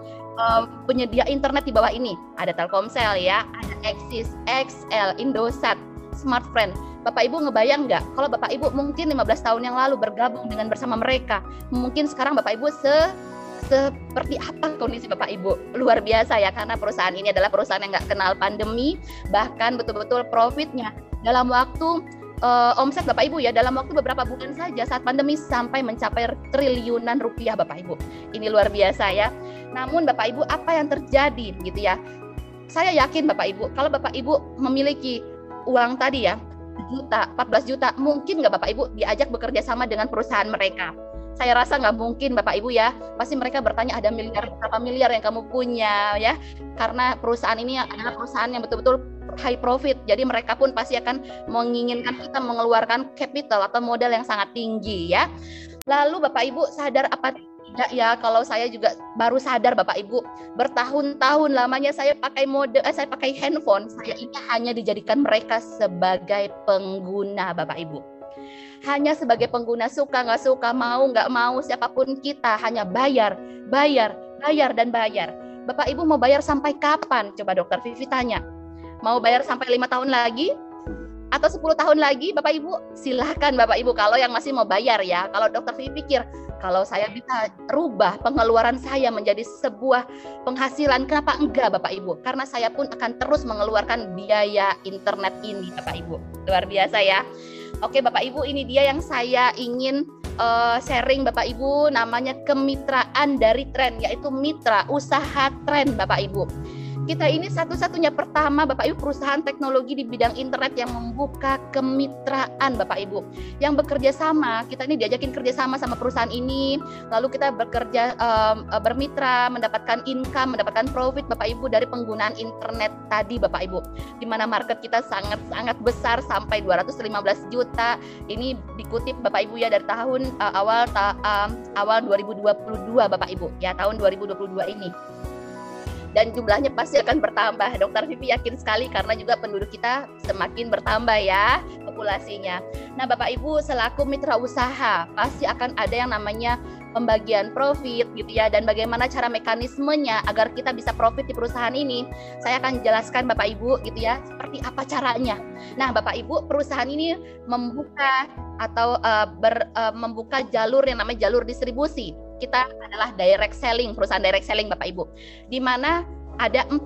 penyedia internet di bawah ini. Ada Telkomsel ya, ada Axis, XL, Indosat, Smartfren. Bapak Ibu ngebayang nggak kalau Bapak Ibu mungkin 15 tahun yang lalu bergabung bersama mereka, mungkin sekarang Bapak Ibu seperti apa kondisi Bapak Ibu? Luar biasa ya, karena perusahaan ini adalah perusahaan yang nggak kenal pandemi, bahkan betul-betul profitnya dalam waktu omset Bapak Ibu ya, dalam waktu beberapa bulan saja saat pandemi sampai mencapai triliunan rupiah Bapak Ibu. Ini luar biasa ya. Namun Bapak Ibu, apa yang terjadi gitu ya? Saya yakin Bapak Ibu, kalau Bapak Ibu memiliki uang tadi ya, 14 juta, mungkin nggak Bapak Ibu diajak bekerja sama dengan perusahaan mereka? Saya rasa nggak mungkin Bapak Ibu ya, pasti mereka bertanya ada berapa miliar yang kamu punya ya, karena perusahaan ini adalah perusahaan yang betul-betul high profit, jadi mereka pun pasti akan menginginkan kita mengeluarkan capital atau modal yang sangat tinggi ya. Lalu Bapak Ibu sadar apa tidak ya, kalau saya juga baru sadar Bapak Ibu, bertahun-tahun lamanya saya pakai saya pakai handphone, saya ini hanya dijadikan mereka sebagai pengguna Bapak Ibu. Hanya sebagai pengguna, suka nggak suka, mau nggak mau, siapapun kita hanya bayar, dan bayar. Bapak Ibu mau bayar sampai kapan? Coba Dokter Vivi tanya. Mau bayar sampai 5 tahun lagi? Atau 10 tahun lagi Bapak Ibu? Silahkan Bapak Ibu kalau yang masih mau bayar ya. Kalau Dokter Vivi pikir, kalau saya bisa rubah pengeluaran saya menjadi sebuah penghasilan, kenapa enggak Bapak Ibu? Karena saya pun akan terus mengeluarkan biaya internet ini Bapak Ibu. Luar biasa ya. Oke Bapak Ibu, ini dia yang saya ingin sharing Bapak Ibu, namanya kemitraan dari Tren, yaitu mitra usaha Tren Bapak Ibu. Kita ini satu-satunya pertama Bapak Ibu perusahaan teknologi di bidang internet yang membuka kemitraan Bapak Ibu, yang bekerja sama. Kita ini diajakin kerja sama perusahaan ini, lalu kita bekerja bermitra, mendapatkan income, mendapatkan profit Bapak Ibu dari penggunaan internet tadi Bapak Ibu, di mana market kita sangat besar sampai 215 juta. Ini dikutip Bapak Ibu ya dari tahun awal 2022 Bapak Ibu ya, tahun 2022 ini. Dan jumlahnya pasti akan bertambah. Dokter Vivi yakin sekali karena juga penduduk kita semakin bertambah ya populasinya. Nah Bapak Ibu, selaku mitra usaha pasti akan ada yang namanya pembagian profit gitu ya, dan bagaimana cara mekanismenya agar kita bisa profit di perusahaan ini. Saya akan jelaskan Bapak Ibu gitu ya, seperti apa caranya. Nah Bapak Ibu, perusahaan ini membuka atau membuka jalur yang namanya jalur distribusi. Kita adalah direct selling, perusahaan direct selling Bapak Ibu, di mana ada 4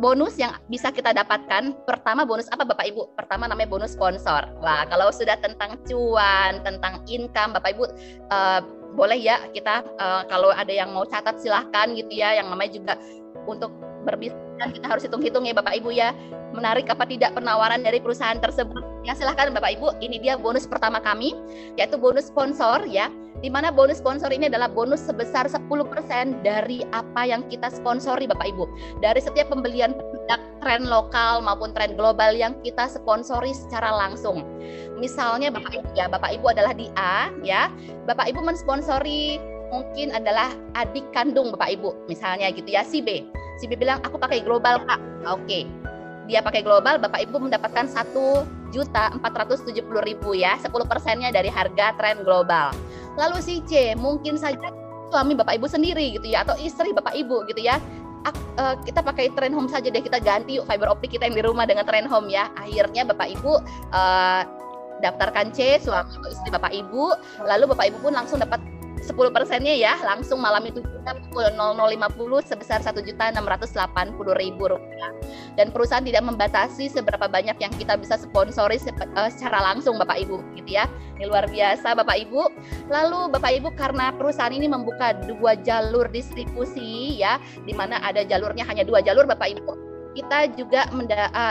bonus yang bisa kita dapatkan. Pertama, bonus apa Bapak Ibu? Pertama namanya bonus sponsor. Wah, kalau sudah tentang cuan, tentang income Bapak Ibu, boleh ya kita kalau ada yang mau catat silahkan gitu ya, yang namanya juga untuk berbisnis kita harus hitung-hitung ya Bapak Ibu ya, menarik apa tidak penawaran dari perusahaan tersebut ya. Silahkan Bapak Ibu, ini dia bonus pertama kami, yaitu bonus sponsor ya, di mana bonus sponsor ini adalah bonus sebesar 10% dari apa yang kita sponsori Bapak Ibu, dari setiap pembelian produk tren lokal maupun tren global yang kita sponsori secara langsung. Misalnya Bapak Ibu ya, Bapak Ibu adalah di A ya, Bapak Ibu mensponsori mungkin adalah adik kandung Bapak Ibu, misalnya gitu ya, si B. Si B bilang, aku pakai global Kak. Oke. Dia pakai global, Bapak Ibu mendapatkan 1.470.000 ya, 10%-nya dari harga tren global. Lalu si C, mungkin saja suami Bapak Ibu sendiri gitu ya, atau istri Bapak Ibu gitu ya. Kita pakai tren home saja deh, kita ganti yuk fiber optik kita yang di rumah dengan tren home ya. Akhirnya Bapak Ibu daftarkan C, suami atau istri Bapak Ibu, lalu Bapak Ibu pun langsung dapat 10%-nya ya, langsung malam itu juga pukul 00.50 sebesar Rp1.680.000. Dan perusahaan tidak membatasi seberapa banyak yang kita bisa sponsori secara langsung Bapak Ibu gitu ya. Ini luar biasa Bapak Ibu. Lalu Bapak Ibu, karena perusahaan ini membuka 2 jalur distribusi ya, di mana ada jalurnya hanya 2 jalur Bapak Ibu. Kita juga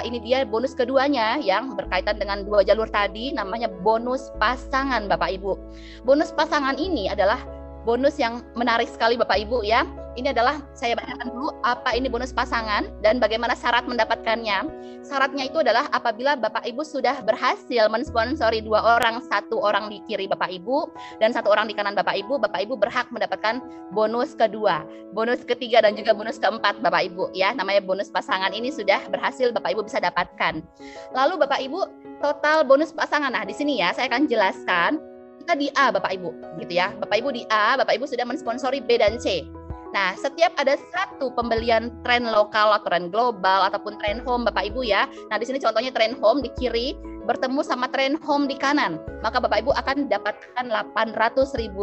ini dia bonus keduanya yang berkaitan dengan 2 jalur tadi, namanya bonus pasangan Bapak Ibu. Bonus pasangan ini adalah bonus yang menarik sekali Bapak Ibu ya. Ini adalah, saya bacakan dulu apa ini bonus pasangan dan bagaimana syarat mendapatkannya. Syaratnya itu adalah apabila Bapak Ibu sudah berhasil mensponsori 2 orang, 1 orang di kiri Bapak Ibu dan 1 orang di kanan Bapak Ibu berhak mendapatkan bonus kedua, bonus ketiga dan juga bonus keempat Bapak Ibu ya. Namanya bonus pasangan, ini sudah berhasil Bapak Ibu bisa dapatkan. Lalu Bapak Ibu, total bonus pasangan. Nah, di sini ya saya akan jelaskan. Kita di A Bapak Ibu gitu ya. Bapak Ibu di A, Bapak Ibu sudah mensponsori B dan C. Nah, setiap ada 1 pembelian tren lokal atau tren global ataupun tren home Bapak Ibu ya. Nah, di sini contohnya tren home di kiri bertemu sama tren home di kanan, maka Bapak Ibu akan dapatkan Rp800.000.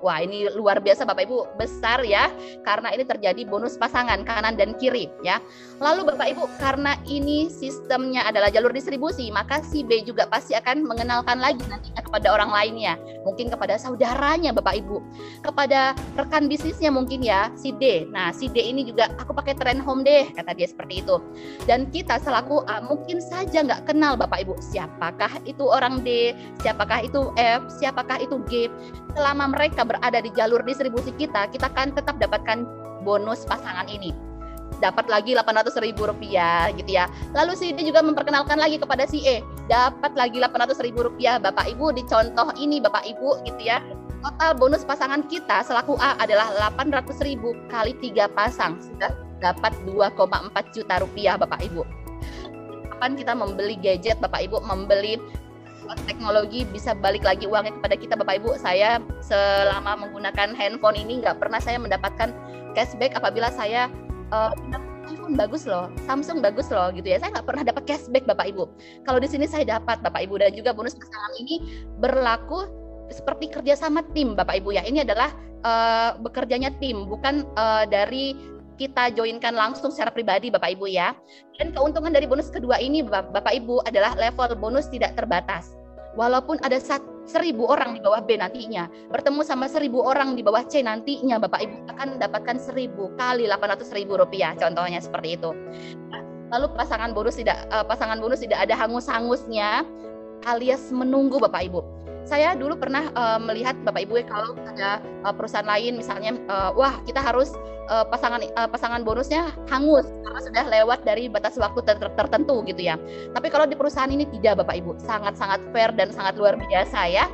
Wah, ini luar biasa Bapak Ibu, besar ya, karena ini terjadi bonus pasangan kanan dan kiri ya. Lalu Bapak Ibu, karena ini sistemnya adalah jalur distribusi, maka si B juga pasti akan mengenalkan lagi nantinya kepada orang lainnya, mungkin kepada saudaranya Bapak Ibu, kepada rekan bisnisnya mungkin ya, si D. Nah, si D ini juga, aku pakai tren home deh, kata dia seperti itu. Dan kita selaku A mungkin saja nggak kenal Bapak Ibu, siapakah itu orang D, siapakah itu F, siapakah itu G. Selama mereka berada di jalur distribusi kita akan tetap dapatkan bonus pasangan ini. Dapat lagi Rp800.000 gitu ya. Lalu si D juga memperkenalkan lagi kepada si E, dapat lagi Rp800.000 Bapak Ibu. Di contoh ini Bapak Ibu gitu ya, total bonus pasangan kita selaku A adalah Rp800.000 kali 3 pasang, sudah dapat Rp2,4 juta Bapak Ibu. Kapan kita membeli gadget Bapak Ibu, membeli teknologi, bisa balik lagi uangnya kepada kita Bapak Ibu. Saya selama menggunakan handphone ini nggak pernah saya mendapatkan cashback apabila saya iPhone bagus loh, Samsung bagus loh gitu ya. Saya nggak pernah dapat cashback Bapak Ibu. Kalau di sini saya dapat Bapak Ibu. Dan juga bonus pasangan ini berlaku seperti kerjasama tim Bapak Ibu ya. Ini adalah bekerjanya tim, bukan dari kita joinkan langsung secara pribadi Bapak Ibu ya. Dan keuntungan dari bonus kedua ini Bapak Ibu adalah level bonus tidak terbatas. Walaupun ada 1.000 orang di bawah B nantinya, bertemu sama 1.000 orang di bawah C nantinya, Bapak Ibu akan mendapatkan 1.000 kali Rp800.000, contohnya seperti itu. Lalu pasangan bonus tidak ada hangus-hangusnya, alias menunggu Bapak Ibu. Saya dulu pernah melihat Bapak Ibu kalau ada perusahaan lain misalnya, wah kita harus pasangan bonusnya hangus karena sudah lewat dari batas waktu tertentu gitu ya. Tapi kalau di perusahaan ini tidak Bapak Ibu, sangat-sangat fair dan sangat luar biasa ya.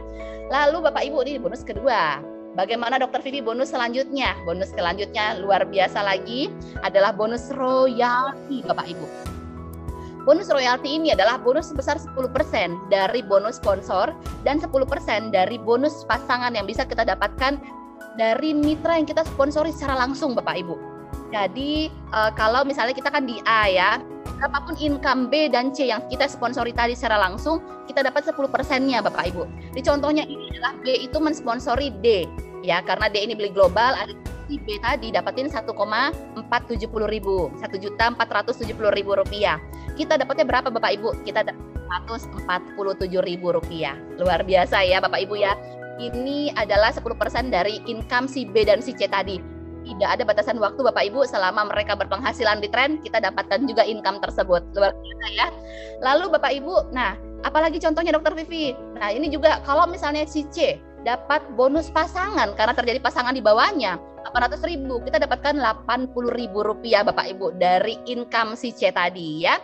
Lalu Bapak Ibu, ini bonus kedua. Bagaimana Dokter Vivi bonus selanjutnya? Bonus selanjutnya luar biasa lagi adalah bonus royalti Bapak Ibu. Bonus royalti ini adalah bonus sebesar 10% dari bonus sponsor dan 10% dari bonus pasangan yang bisa kita dapatkan dari mitra yang kita sponsori secara langsung Bapak Ibu. Jadi kalau misalnya kita kan di A ya, berapapun income B dan C yang kita sponsori tadi secara langsung, kita dapat 10%-nya Bapak Ibu. Di contohnya ini adalah B itu mensponsori D ya, karena D ini beli global, ada si B tadi dapatin 1.470.000, Rp1.470.000. Kita dapatnya berapa Bapak Ibu? Kita dapat Rp147.000. Luar biasa ya Bapak Ibu ya. Ini adalah 10% dari income si B dan si C tadi. Tidak ada batasan waktu Bapak Ibu, selama mereka berpenghasilan di tren, kita dapatkan juga income tersebut. Luar biasa ya. Lalu Bapak Ibu, nah apalagi contohnya Dokter Vivi. Nah ini juga kalau misalnya si C dapat bonus pasangan karena terjadi pasangan di bawahnya, 800.000, kita dapatkan 80.000 rupiah Bapak Ibu dari income si C tadi ya.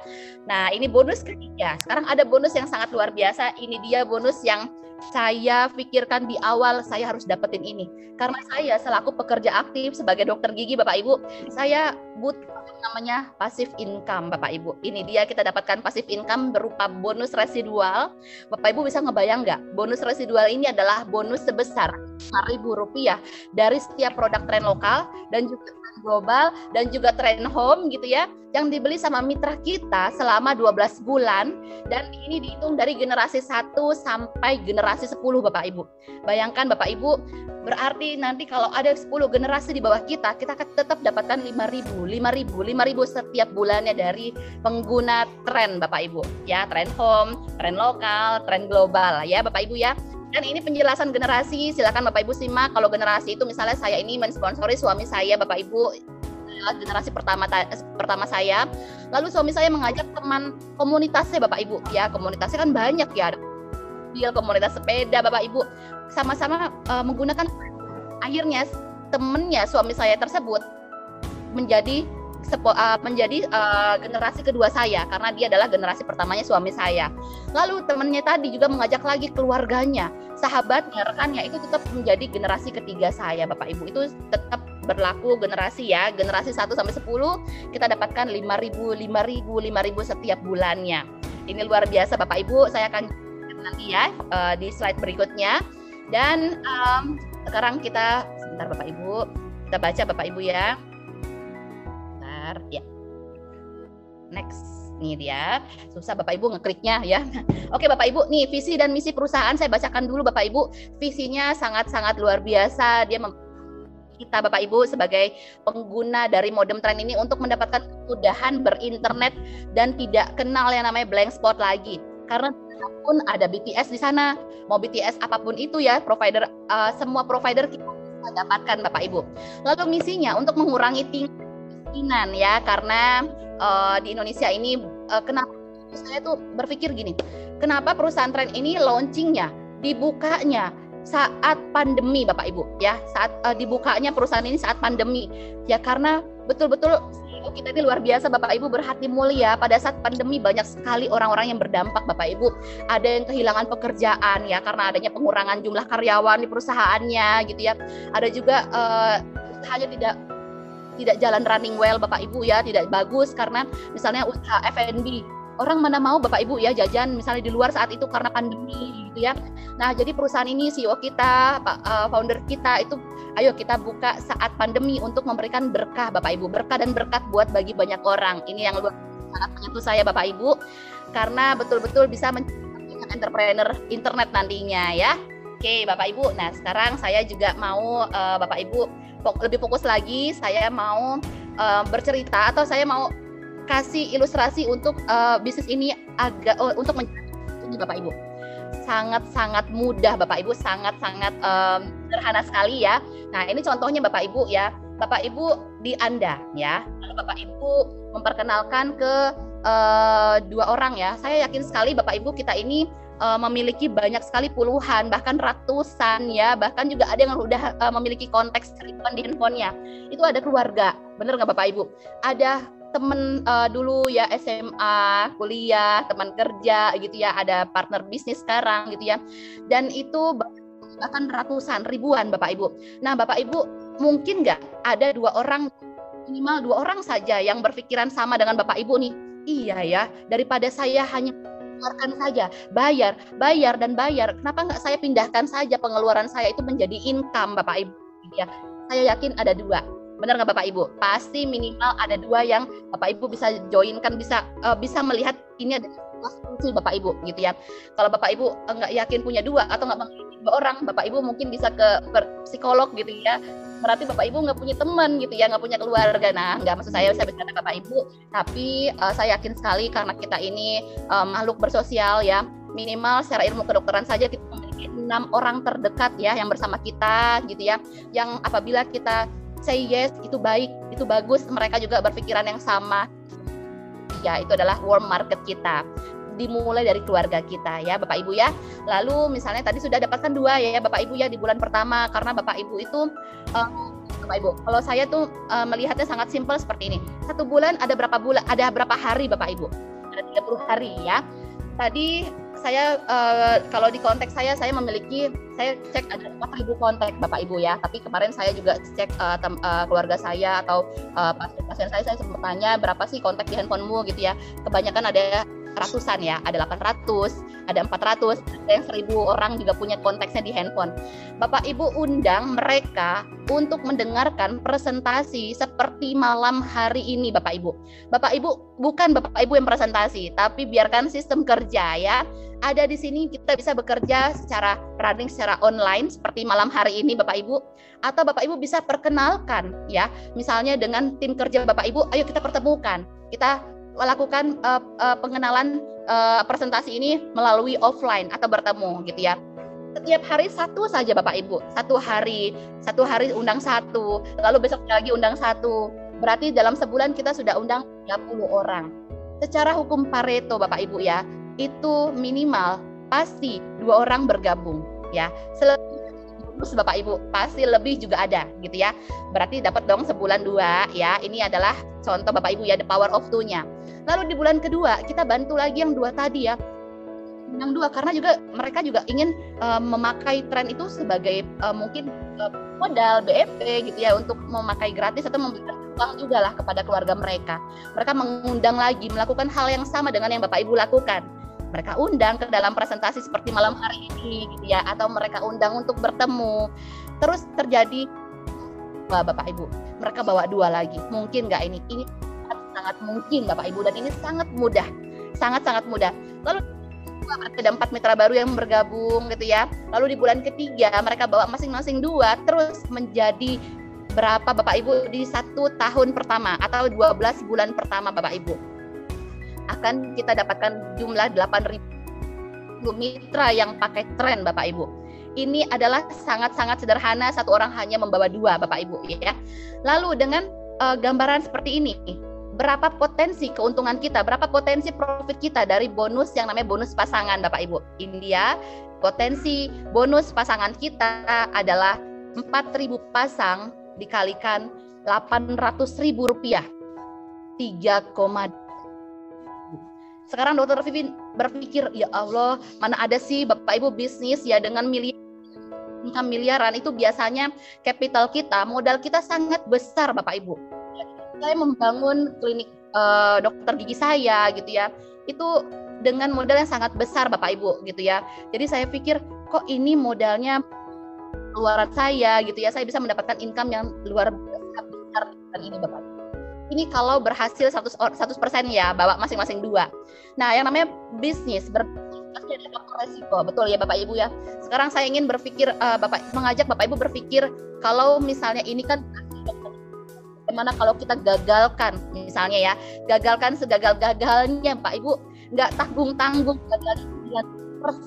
Nah ini bonus ketiga. Sekarang ada bonus yang sangat luar biasa. Ini dia bonus yang saya pikirkan di awal saya harus dapetin ini. Karena saya selaku pekerja aktif sebagai dokter gigi Bapak Ibu, saya butuh namanya passive income Bapak Ibu. Ini dia kita dapatkan passive income berupa bonus residual. Bapak Ibu bisa ngebayang nggak? Bonus residual ini adalah bonus sebesar Rp5.000 dari setiap produk tren lokal dan juga tren global dan juga tren home gitu ya, yang dibeli sama mitra kita selama 12 bulan, dan ini dihitung dari generasi 1 sampai generasi 10 Bapak Ibu. Bayangkan Bapak Ibu, berarti nanti kalau ada 10 generasi di bawah kita akan tetap dapatkan 5.000 setiap bulannya dari pengguna tren Bapak Ibu ya, tren home, tren lokal, tren global ya Bapak Ibu ya. Dan ini penjelasan generasi, silakan Bapak Ibu simak. Kalau generasi itu misalnya saya ini mensponsori suami saya Bapak Ibu, generasi pertama saya. Lalu suami saya mengajak teman komunitasnya Bapak Ibu ya, komunitasnya kan banyak ya, ada komunitas sepeda Bapak Ibu, sama-sama menggunakan. Akhirnya temennya suami saya tersebut menjadi generasi kedua saya, karena dia adalah generasi pertamanya suami saya. Lalu temannya tadi juga mengajak lagi keluarganya, sahabatnya, rekannya, itu tetap menjadi generasi ketiga saya Bapak Ibu. Itu tetap berlaku generasi ya, generasi 1 sampai 10 kita dapatkan 5.000 setiap bulannya. Ini luar biasa Bapak Ibu, saya akan nanti ya di slide berikutnya. Dan sekarang kita sebentar Bapak Ibu, kita baca Bapak Ibu ya. Ya, next, nih dia, susah Bapak Ibu ngekliknya ya. Oke Bapak Ibu, nih visi dan misi perusahaan saya bacakan dulu Bapak Ibu. Visinya sangat-sangat luar biasa. Dia kita Bapak Ibu sebagai pengguna dari modem tren ini untuk mendapatkan kemudahan berinternet dan tidak kenal yang namanya blank spot lagi. Karena pun ada BTS di sana, mau BTS apapun itu ya, provider semua provider kita bisa dapatkan Bapak Ibu. Lalu misinya untuk mengurangi tingkat kemiskinan ya, karena di Indonesia ini kenapa saya tuh berpikir gini, kenapa perusahaan tren ini launchingnya, dibukanya saat pandemi Bapak Ibu ya, saat dibukanya perusahaan ini saat pandemi ya, karena betul-betul kita ini luar biasa Bapak Ibu, berhati mulia. Pada saat pandemi banyak sekali orang-orang yang berdampak Bapak Ibu, ada yang kehilangan pekerjaan ya karena adanya pengurangan jumlah karyawan di perusahaannya gitu ya, ada juga usahanya tidak jalan running well Bapak Ibu ya, tidak bagus karena misalnya usaha F&B, orang mana mau Bapak Ibu ya jajan misalnya di luar saat itu karena pandemi gitu ya. Nah jadi perusahaan ini CEO kita, founder kita itu, ayo kita buka saat pandemi untuk memberikan berkah Bapak Ibu, berkah dan berkat buat bagi banyak orang. Ini yang sangat menyentuh saya Bapak Ibu, karena betul-betul bisa menjadi entrepreneur internet nantinya ya. Oke Bapak Ibu, nah sekarang saya juga mau Bapak Ibu lebih fokus lagi, saya mau bercerita atau saya mau kasih ilustrasi untuk bisnis ini agak untuk menjadi Bapak Ibu. Sangat-sangat mudah Bapak Ibu, sangat-sangat sederhana sekali ya. Nah ini contohnya Bapak Ibu ya, Bapak Ibu di Anda ya, lalu Bapak Ibu memperkenalkan ke 2 orang ya. Saya yakin sekali Bapak Ibu kita ini memiliki banyak sekali puluhan bahkan ratusan ya, bahkan juga ada yang udah memiliki konteks ribuan di handphonenya. Itu ada keluarga, bener nggak Bapak Ibu? Ada teman dulu ya SMA, kuliah, teman kerja gitu ya, ada partner bisnis sekarang gitu ya, dan itu bahkan ratusan, ribuan Bapak Ibu. Nah Bapak Ibu mungkin nggak ada 2 orang, minimal 2 orang saja yang berpikiran sama dengan Bapak Ibu nih, iya ya, daripada saya hanya keluarkan saja, bayar dan bayar, kenapa nggak saya pindahkan saja pengeluaran saya itu menjadi income Bapak Ibu ya. Saya yakin ada 2, benar nggak Bapak Ibu? Pasti minimal ada 2 yang Bapak Ibu bisa joinkan, bisa melihat ini ada fungsi Bapak Ibu gitu ya. Kalau Bapak Ibu nggak yakin punya 2 atau nggak memiliki 2 orang, Bapak Ibu mungkin bisa ke psikolog gitu ya. Berarti Bapak Ibu nggak punya teman gitu ya, nggak punya keluarga. Nah, nggak maksud saya bercanda Bapak Ibu, tapi saya yakin sekali karena kita ini makhluk bersosial ya, minimal secara ilmu kedokteran saja kita memiliki 6 orang terdekat ya yang bersama kita gitu ya, yang apabila kita say yes itu baik, itu bagus, mereka juga berpikiran yang sama ya. Itu adalah warm market kita, dimulai dari keluarga kita ya Bapak Ibu ya. Lalu misalnya tadi sudah dapatkan 2 ya Bapak Ibu ya di bulan pertama, karena Bapak Ibu itu Bapak Ibu. Kalau saya tuh melihatnya sangat simpel seperti ini. 1 bulan ada berapa bulan? Ada berapa hari Bapak Ibu? Ada 30 hari ya. Tadi saya kalau di konteks saya memiliki, saya cek ada 4.000 kontak Bapak Ibu ya. Tapi kemarin saya juga cek keluarga saya atau pasien saya sempat tanya berapa sih kontak di handphonemu gitu ya. Kebanyakan ada ratusan ya, ada 800, ada 400, ada yang 1.000 orang juga punya konteksnya di handphone. Bapak Ibu undang mereka untuk mendengarkan presentasi seperti malam hari ini Bapak Ibu. Bapak Ibu, bukan Bapak Ibu yang presentasi, tapi biarkan sistem kerja ya. Ada di sini kita bisa bekerja secara running, secara online seperti malam hari ini Bapak Ibu. Atau Bapak Ibu bisa perkenalkan ya, misalnya dengan tim kerja Bapak Ibu, ayo kita pertemukan. Kita lakukan pengenalan presentasi ini melalui offline atau bertemu gitu ya. Setiap hari satu saja Bapak Ibu, satu hari undang satu, lalu besok lagi undang satu. Berarti dalam sebulan kita sudah undang 30 orang. Secara hukum Pareto Bapak Ibu ya, itu minimal pasti 2 orang bergabung ya. Selebih Bapak Ibu pasti lebih juga ada gitu ya. Berarti dapat dong sebulan 2 ya. Ini adalah contoh Bapak Ibu ya, the power of 2-nya. Lalu di bulan kedua kita bantu lagi yang 2 tadi ya. Yang 2 karena juga mereka juga ingin memakai tren itu sebagai mungkin modal BEP gitu ya, untuk memakai gratis atau memberikan uang juga lah kepada keluarga mereka. Mereka mengundang lagi melakukan hal yang sama dengan yang Bapak Ibu lakukan. Mereka undang ke dalam presentasi seperti malam hari ini gitu ya, atau mereka undang untuk bertemu. Terus terjadi Bapak Ibu, mereka bawa 2 lagi. Mungkin nggak ini? Ini sangat mungkin Bapak Ibu, dan ini sangat mudah, sangat mudah. Lalu ada 4 mitra baru yang bergabung gitu ya. Lalu di bulan ketiga mereka bawa masing-masing 2, terus menjadi berapa Bapak Ibu di 1 tahun pertama atau 12 bulan pertama Bapak Ibu. Akan kita dapatkan jumlah 8.000 mitra yang pakai tren Bapak Ibu. Ini adalah sangat-sangat sederhana, 1 orang hanya membawa 2 Bapak Ibu ya. Lalu dengan gambaran seperti ini, berapa potensi keuntungan kita, berapa potensi profit kita dari bonus yang namanya bonus pasangan Bapak Ibu. India, potensi bonus pasangan kita adalah 4.000 pasang dikalikan 800.000 rupiah, 3,2. Sekarang Dokter Vivi berpikir, ya Allah, mana ada sih Bapak Ibu bisnis ya dengan miliaran, itu biasanya capital kita, modal kita sangat besar Bapak Ibu. Saya membangun klinik dokter gigi saya gitu ya, itu dengan modal yang sangat besar Bapak Ibu gitu ya. Jadi saya pikir kok ini modalnya keluaran saya gitu ya, saya bisa mendapatkan income yang luar biasa besar dengan ini Bapak. Ini kalau berhasil 100% ya, bawa masing-masing 2. Nah yang namanya bisnis pasti ada faktor resiko, betul ya Bapak Ibu ya. Sekarang saya ingin berpikir, mengajak Bapak Ibu berpikir, kalau misalnya ini kan bagaimana kalau kita gagalkan, misalnya ya, gagalkan segagal-gagalnya Pak Ibu, nggak tanggung-tanggung, gagal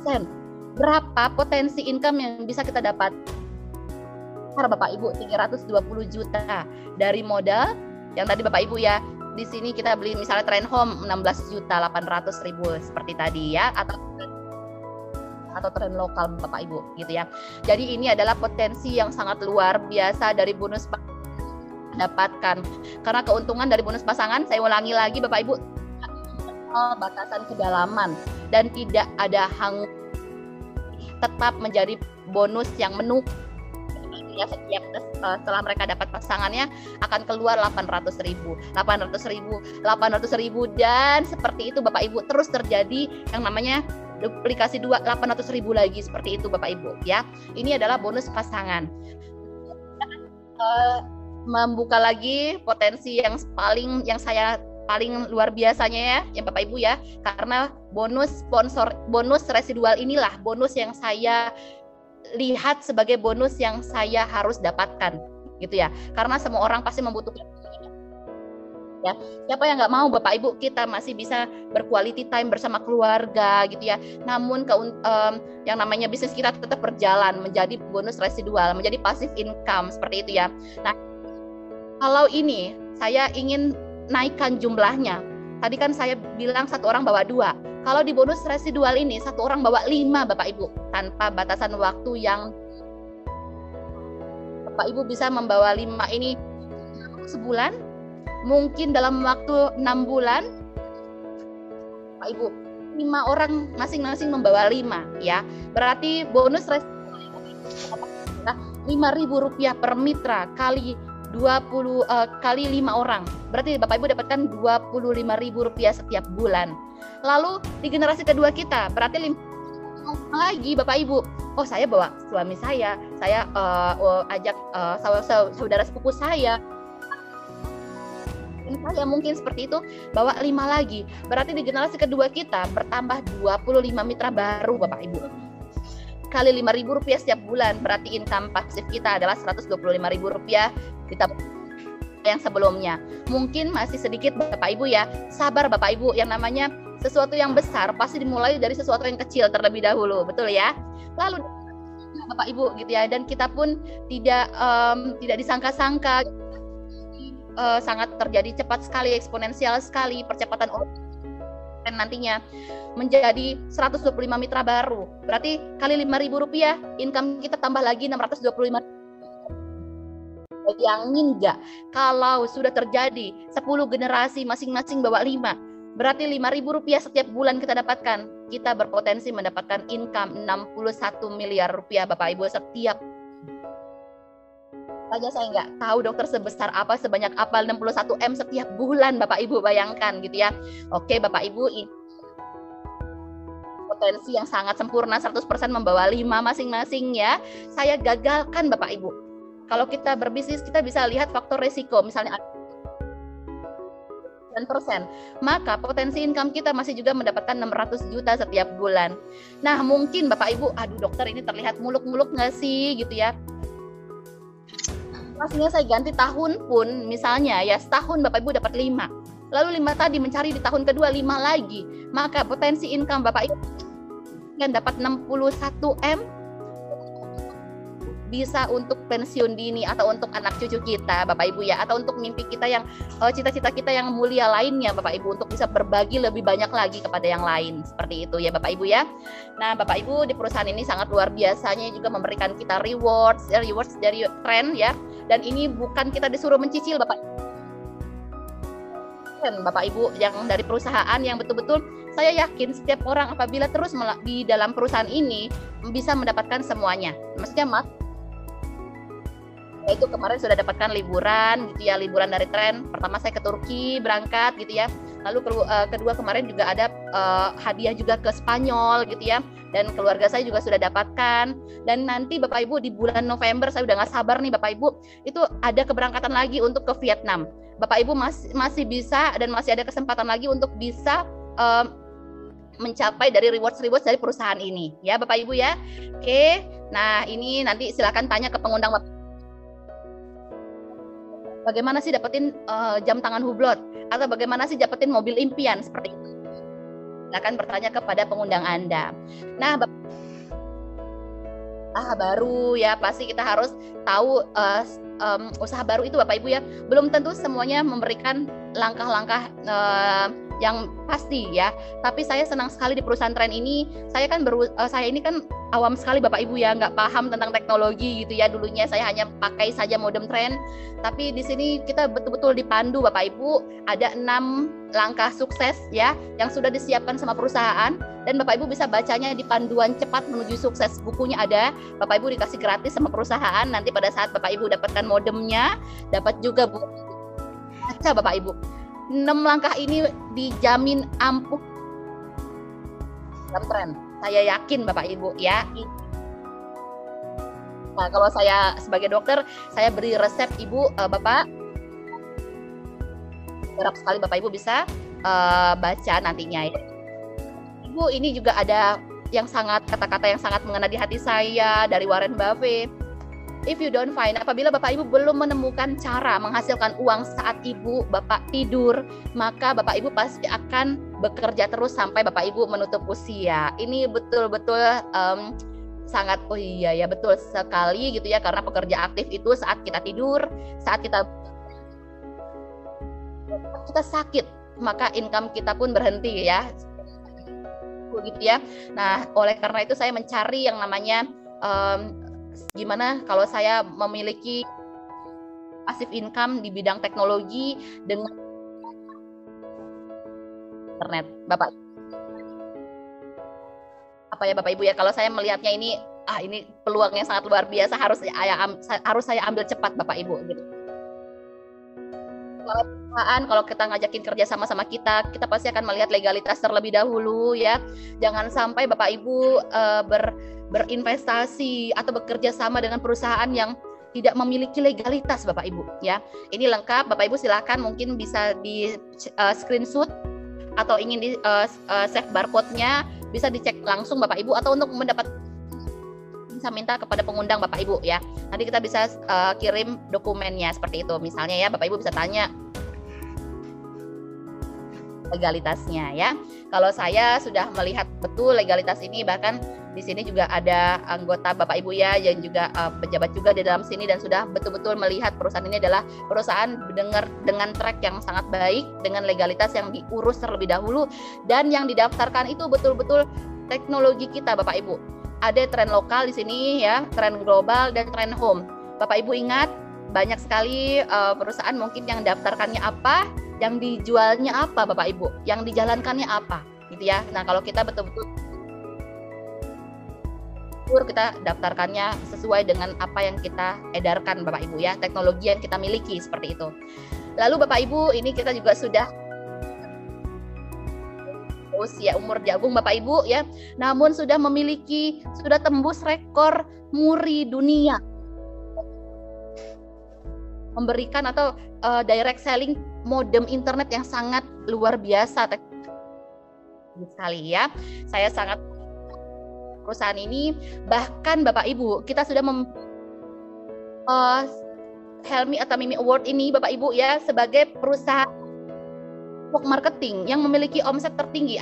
9%. Berapa potensi income yang bisa kita dapat? Bapak Ibu 320 juta dari modal yang tadi Bapak Ibu ya. Di sini kita beli misalnya Trend Home 16.800.000 seperti tadi ya, atau tren lokal Bapak Ibu gitu ya. Jadi ini adalah potensi yang sangat luar biasa dari bonus dapatkan. Karena keuntungan dari bonus pasangan, saya ulangi lagi Bapak Ibu, batasan kedalaman dan tidak ada tetap menjadi bonus yang menunggu ya. Setiap setelah mereka dapat pasangannya akan keluar 800.000 dan seperti itu Bapak Ibu, terus terjadi yang namanya duplikasi 800.000 lagi, seperti itu Bapak Ibu ya. Ini adalah bonus pasangan. Membuka lagi potensi yang saya paling luar biasanya ya, yang Bapak Ibu ya, karena bonus residual inilah bonus yang saya lihat sebagai bonus yang saya harus dapatkan gitu ya, karena semua orang pasti membutuhkan ya. Siapa yang nggak mau Bapak Ibu kita masih bisa berquality time bersama keluarga gitu ya, namun yang namanya bisnis kita tetap berjalan menjadi bonus residual, menjadi passive income seperti itu ya. Nah kalau ini saya ingin naikkan jumlahnya, tadi kan saya bilang 1 orang bawa 2. Kalau di bonus residual ini 1 orang bawa 5 Bapak Ibu, tanpa batasan waktu yang Bapak Ibu bisa membawa 5 ini sebulan, mungkin dalam waktu 6 bulan, Bapak Ibu, 5 orang masing-masing membawa 5 ya. Berarti bonus Rp5.000 per mitra kali 20 kali 5 orang. Berarti Bapak Ibu dapatkan Rp25.000 setiap bulan. Lalu di generasi kedua kita berarti 5 lagi Bapak Ibu. Oh, saya bawa suami saya ajak saudara sepupu saya. Saya mungkin seperti itu, bawa 5 lagi. Berarti di generasi kedua kita bertambah 25 mitra baru Bapak Ibu. Kali Rp5.000 setiap bulan, berarti income pasif kita adalah Rp125.000 ditambah yang sebelumnya. Mungkin masih sedikit Bapak Ibu ya. Sabar Bapak Ibu, yang namanya sesuatu yang besar pasti dimulai dari sesuatu yang kecil terlebih dahulu, betul ya? Lalu Bapak Ibu gitu ya, dan kita pun tidak disangka-sangka sangat terjadi cepat sekali, eksponensial sekali percepatan dan nantinya menjadi 125 mitra baru. Berarti kali Rp5.000, income kita tambah lagi 625. Bayangin nggak kalau sudah terjadi 10 generasi masing-masing bawa 5. Berarti Rp5.000 setiap bulan kita dapatkan. Kita berpotensi mendapatkan income Rp61 miliar Bapak Ibu setiap. Saja saya nggak tahu dokter sebesar apa, sebanyak apa 61 M setiap bulan Bapak Ibu, bayangkan gitu ya. Oke Bapak Ibu, ini potensi yang sangat sempurna 100% membawa 5 masing-masing ya. Saya gagalkan Bapak Ibu. Kalau kita berbisnis kita bisa lihat faktor resiko, misalnya 9%, maka potensi income kita masih juga mendapatkan 600 juta setiap bulan. Nah mungkin Bapak Ibu, aduh dokter ini terlihat muluk-muluk nggak sih gitu ya. Pastinya saya ganti tahun pun misalnya ya, setahun Bapak Ibu dapat 5. Lalu 5 tadi mencari di tahun kedua 5 lagi. Maka potensi income Bapak Ibu kan dapat 61 M bisa untuk pensiun dini atau untuk anak cucu kita Bapak Ibu ya, atau untuk mimpi kita yang cita-cita kita yang mulia lainnya Bapak Ibu, untuk bisa berbagi lebih banyak lagi kepada yang lain, seperti itu ya Bapak Ibu ya. Nah Bapak Ibu, di perusahaan ini sangat luar biasanya juga memberikan kita rewards dari tren ya, dan ini bukan kita disuruh mencicil Bapak Ibu yang dari perusahaan yang betul-betul saya yakin setiap orang apabila terus di dalam perusahaan ini bisa mendapatkan semuanya. Maksudnya itu kemarin sudah dapatkan liburan gitu ya, liburan dari tren. Pertama saya ke Turki berangkat gitu ya, lalu kedua kemarin juga ada hadiah juga ke Spanyol gitu ya, dan keluarga saya juga sudah dapatkan. Dan nanti Bapak Ibu di bulan November saya udah nggak sabar nih Bapak Ibu, itu ada keberangkatan lagi untuk ke Vietnam. Bapak Ibu masih bisa dan masih ada kesempatan lagi untuk bisa mencapai dari rewards dari perusahaan ini ya Bapak Ibu ya. Oke, nah ini nanti silakan tanya ke pengundang Bapak. Bagaimana sih dapetin jam tangan Hublot, atau bagaimana sih dapetin mobil impian seperti itu? Silakan bertanya kepada pengundang Anda. Nah, baru ya pasti kita harus tahu usaha baru itu Bapak Ibu ya. Belum tentu semuanya memberikan langkah-langkah yang pasti ya. Tapi saya senang sekali di perusahaan tren ini. Saya ini kan awam sekali Bapak Ibu ya, nggak paham tentang teknologi gitu ya. Dulunya saya hanya pakai saja modem tren. Tapi di sini kita betul-betul dipandu Bapak Ibu. Ada 6 langkah sukses ya yang sudah disiapkan sama perusahaan, dan Bapak Ibu bisa bacanya di panduan cepat menuju sukses. Bukunya ada, Bapak Ibu dikasih gratis sama perusahaan. Nanti pada saat Bapak Ibu dapatkan modemnya, dapat juga buku. Baca Bapak Ibu. 6 langkah ini dijamin ampuh dalam tren. Saya yakin Bapak Ibu ya. Nah, kalau saya sebagai dokter, saya beri resep Ibu, Bapak. Harap sekali Bapak Ibu bisa baca nantinya ya. Ibu, ini juga ada yang kata-kata yang sangat mengena di hati saya dari Warren Buffett. If you don't find, apabila Bapak Ibu belum menemukan cara menghasilkan uang saat Ibu Bapak tidur, maka Bapak Ibu pasti akan bekerja terus sampai Bapak Ibu menutup usia. Ini betul-betul sangat, oh iya ya betul sekali gitu ya, karena pekerja aktif itu saat kita tidur, saat kita sakit, maka income kita pun berhenti ya. Gitu ya. Nah, oleh karena itu saya mencari yang namanya gimana kalau saya memiliki passive income di bidang teknologi dengan internet, Bapak. Apa ya Bapak Ibu ya, kalau saya melihatnya ini peluangnya sangat luar biasa, harus saya ambil cepat Bapak Ibu gitu. Kalau kita ngajakin kerja sama kita pasti akan melihat legalitas terlebih dahulu ya. Jangan sampai Bapak Ibu berinvestasi atau bekerja sama dengan perusahaan yang tidak memiliki legalitas Bapak Ibu ya. Ini lengkap, Bapak Ibu silakan mungkin bisa di screenshot atau ingin di save barcode-nya, bisa dicek langsung Bapak Ibu, atau untuk mendapat bisa minta kepada pengundang Bapak Ibu ya. Nanti kita bisa kirim dokumennya seperti itu. Misalnya ya Bapak Ibu bisa tanya legalitasnya ya. Kalau saya sudah melihat betul legalitas ini, bahkan di sini juga ada anggota Bapak Ibu ya, yang juga pejabat juga di dalam sini, dan sudah betul-betul melihat perusahaan ini adalah perusahaan dengan track yang sangat baik, dengan legalitas yang diurus terlebih dahulu, dan yang didaftarkan itu betul-betul teknologi kita Bapak Ibu. Ada tren lokal di sini ya, tren global dan tren home. Bapak Ibu ingat, banyak sekali perusahaan mungkin yang daftarkannya apa, yang dijualnya apa Bapak Ibu, yang dijalankannya apa gitu ya. Nah, kalau kita betul-betul kita daftarkannya sesuai dengan apa yang kita edarkan Bapak Ibu ya, teknologi yang kita miliki seperti itu. Lalu Bapak Ibu, ini kita juga sudah usia umur jagung Bapak Ibu ya, namun sudah tembus rekor muri dunia memberikan atau direct selling modem internet yang sangat luar biasa sekali ya. Saya sangat perusahaan ini, bahkan Bapak Ibu kita sudah Helmi atau Mimi Award ini Bapak Ibu ya, sebagai perusahaan marketing yang memiliki omset tertinggi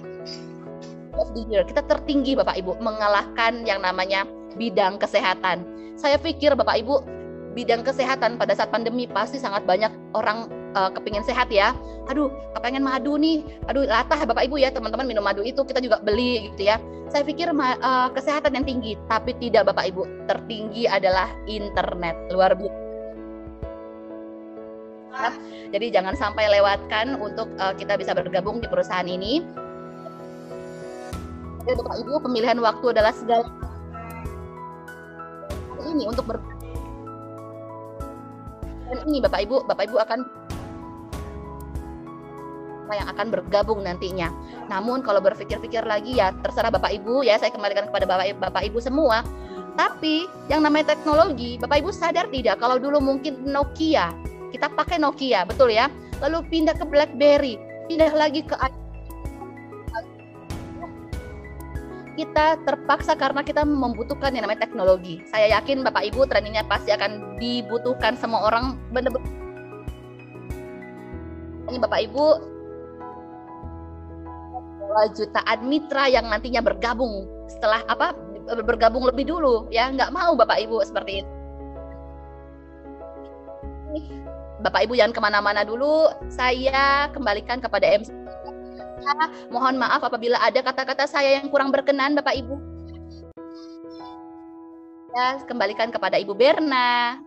of the year. Kita tertinggi Bapak Ibu, mengalahkan yang namanya bidang kesehatan. Saya pikir Bapak Ibu, bidang kesehatan pada saat pandemi pasti sangat banyak orang kepingin sehat ya. Aduh, kepengen madu nih. Aduh, latah Bapak Ibu ya, teman-teman minum madu itu kita juga beli gitu ya. Saya pikir kesehatan yang tinggi, tapi tidak Bapak Ibu. Tertinggi adalah internet. Luar biasa. Jadi jangan sampai lewatkan untuk kita bisa bergabung di perusahaan ini. Jadi Bapak Ibu, pemilihan waktu adalah segala ini untuk dan ini Bapak Ibu akan yang akan bergabung nantinya. Namun kalau berpikir-pikir lagi ya terserah Bapak Ibu ya, saya kembalikan kepada Bapak Ibu semua. Tapi yang namanya teknologi, Bapak Ibu sadar tidak kalau dulu mungkin Nokia, kita pakai Nokia, betul ya? Lalu pindah ke BlackBerry, pindah lagi ke kita terpaksa karena kita membutuhkan yang namanya teknologi. Saya yakin Bapak Ibu trainingnya pasti akan dibutuhkan semua orang, benar-benar. Ini Bapak Ibu jutaan mitra yang nantinya bergabung setelah bergabung lebih dulu ya, nggak mau Bapak Ibu seperti itu. Bapak Ibu jangan kemana-mana dulu, saya kembalikan kepada MC. Mohon maaf apabila ada kata-kata saya yang kurang berkenan Bapak Ibu. Ya, kembalikan kepada Ibu Berna.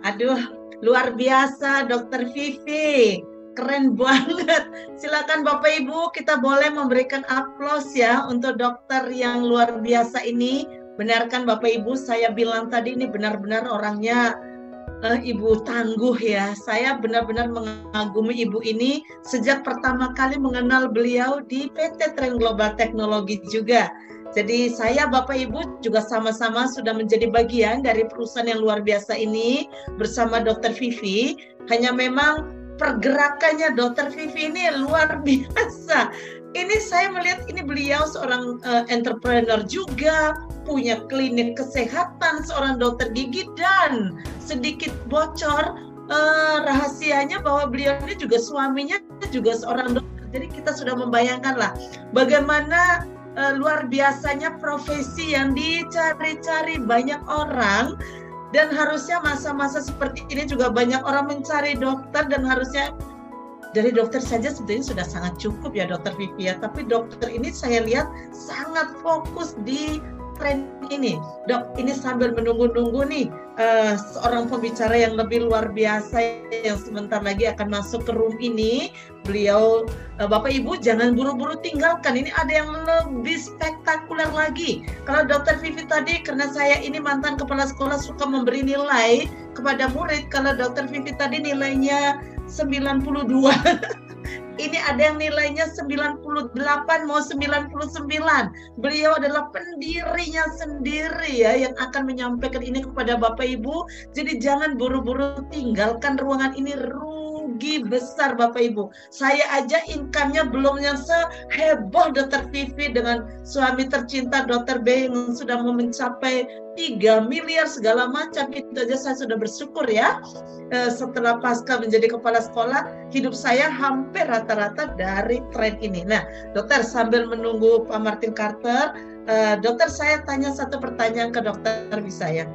Aduh, luar biasa Dokter Vivi. Keren banget. Silakan Bapak Ibu, kita boleh memberikan aplaus ya untuk dokter yang luar biasa ini. Benarkan Bapak Ibu, saya bilang tadi ini benar-benar orangnya Ibu tangguh ya. Saya benar-benar mengagumi Ibu ini sejak pertama kali mengenal beliau di PT Tren Global Teknologi juga. Jadi saya Bapak Ibu juga sama-sama sudah menjadi bagian dari perusahaan yang luar biasa ini bersama Dokter Vivi. Hanya memang pergerakannya Dokter Vivi ini luar biasa. Ini saya melihat ini beliau seorang entrepreneur juga, punya klinik kesehatan, seorang dokter gigi, dan sedikit bocor rahasianya bahwa beliau ini juga suaminya juga seorang dokter. Jadi kita sudah membayangkan lah bagaimana luar biasanya profesi yang dicari-cari banyak orang. Dan harusnya masa-masa seperti ini juga banyak orang mencari dokter, dan harusnya dari dokter saja sebetulnya sudah sangat cukup ya Dokter Vivi ya. Tapi dokter ini saya lihat sangat fokus di tren ini. Dok, ini sambil menunggu-nunggu nih seorang pembicara yang lebih luar biasa yang sebentar lagi akan masuk ke room ini. Beliau, Bapak Ibu jangan buru-buru tinggalkan, ini ada yang lebih spektakuler lagi. Kalau Dr. Vivi tadi, karena saya ini mantan kepala sekolah suka memberi nilai kepada murid, kalau Dr. Vivi tadi nilainya 92. Ini ada yang nilainya 98 mau 99. Beliau adalah pendirinya sendiri ya yang akan menyampaikan ini kepada Bapak Ibu. Jadi jangan buru-buru tinggalkan ruangan ini, rugi besar Bapak Ibu. Saya aja income-nya belum yang seheboh Dr. Vivi dengan suami tercinta Dr. B yang sudah mau mencapai 3 miliar segala macam. Itu aja saya sudah bersyukur ya. Setelah pasca menjadi kepala sekolah, hidup saya hampir rata-rata dari tren ini. Nah, dokter, sambil menunggu Pak Martin Carter, dokter saya tanya satu pertanyaan ke dokter bisa ya?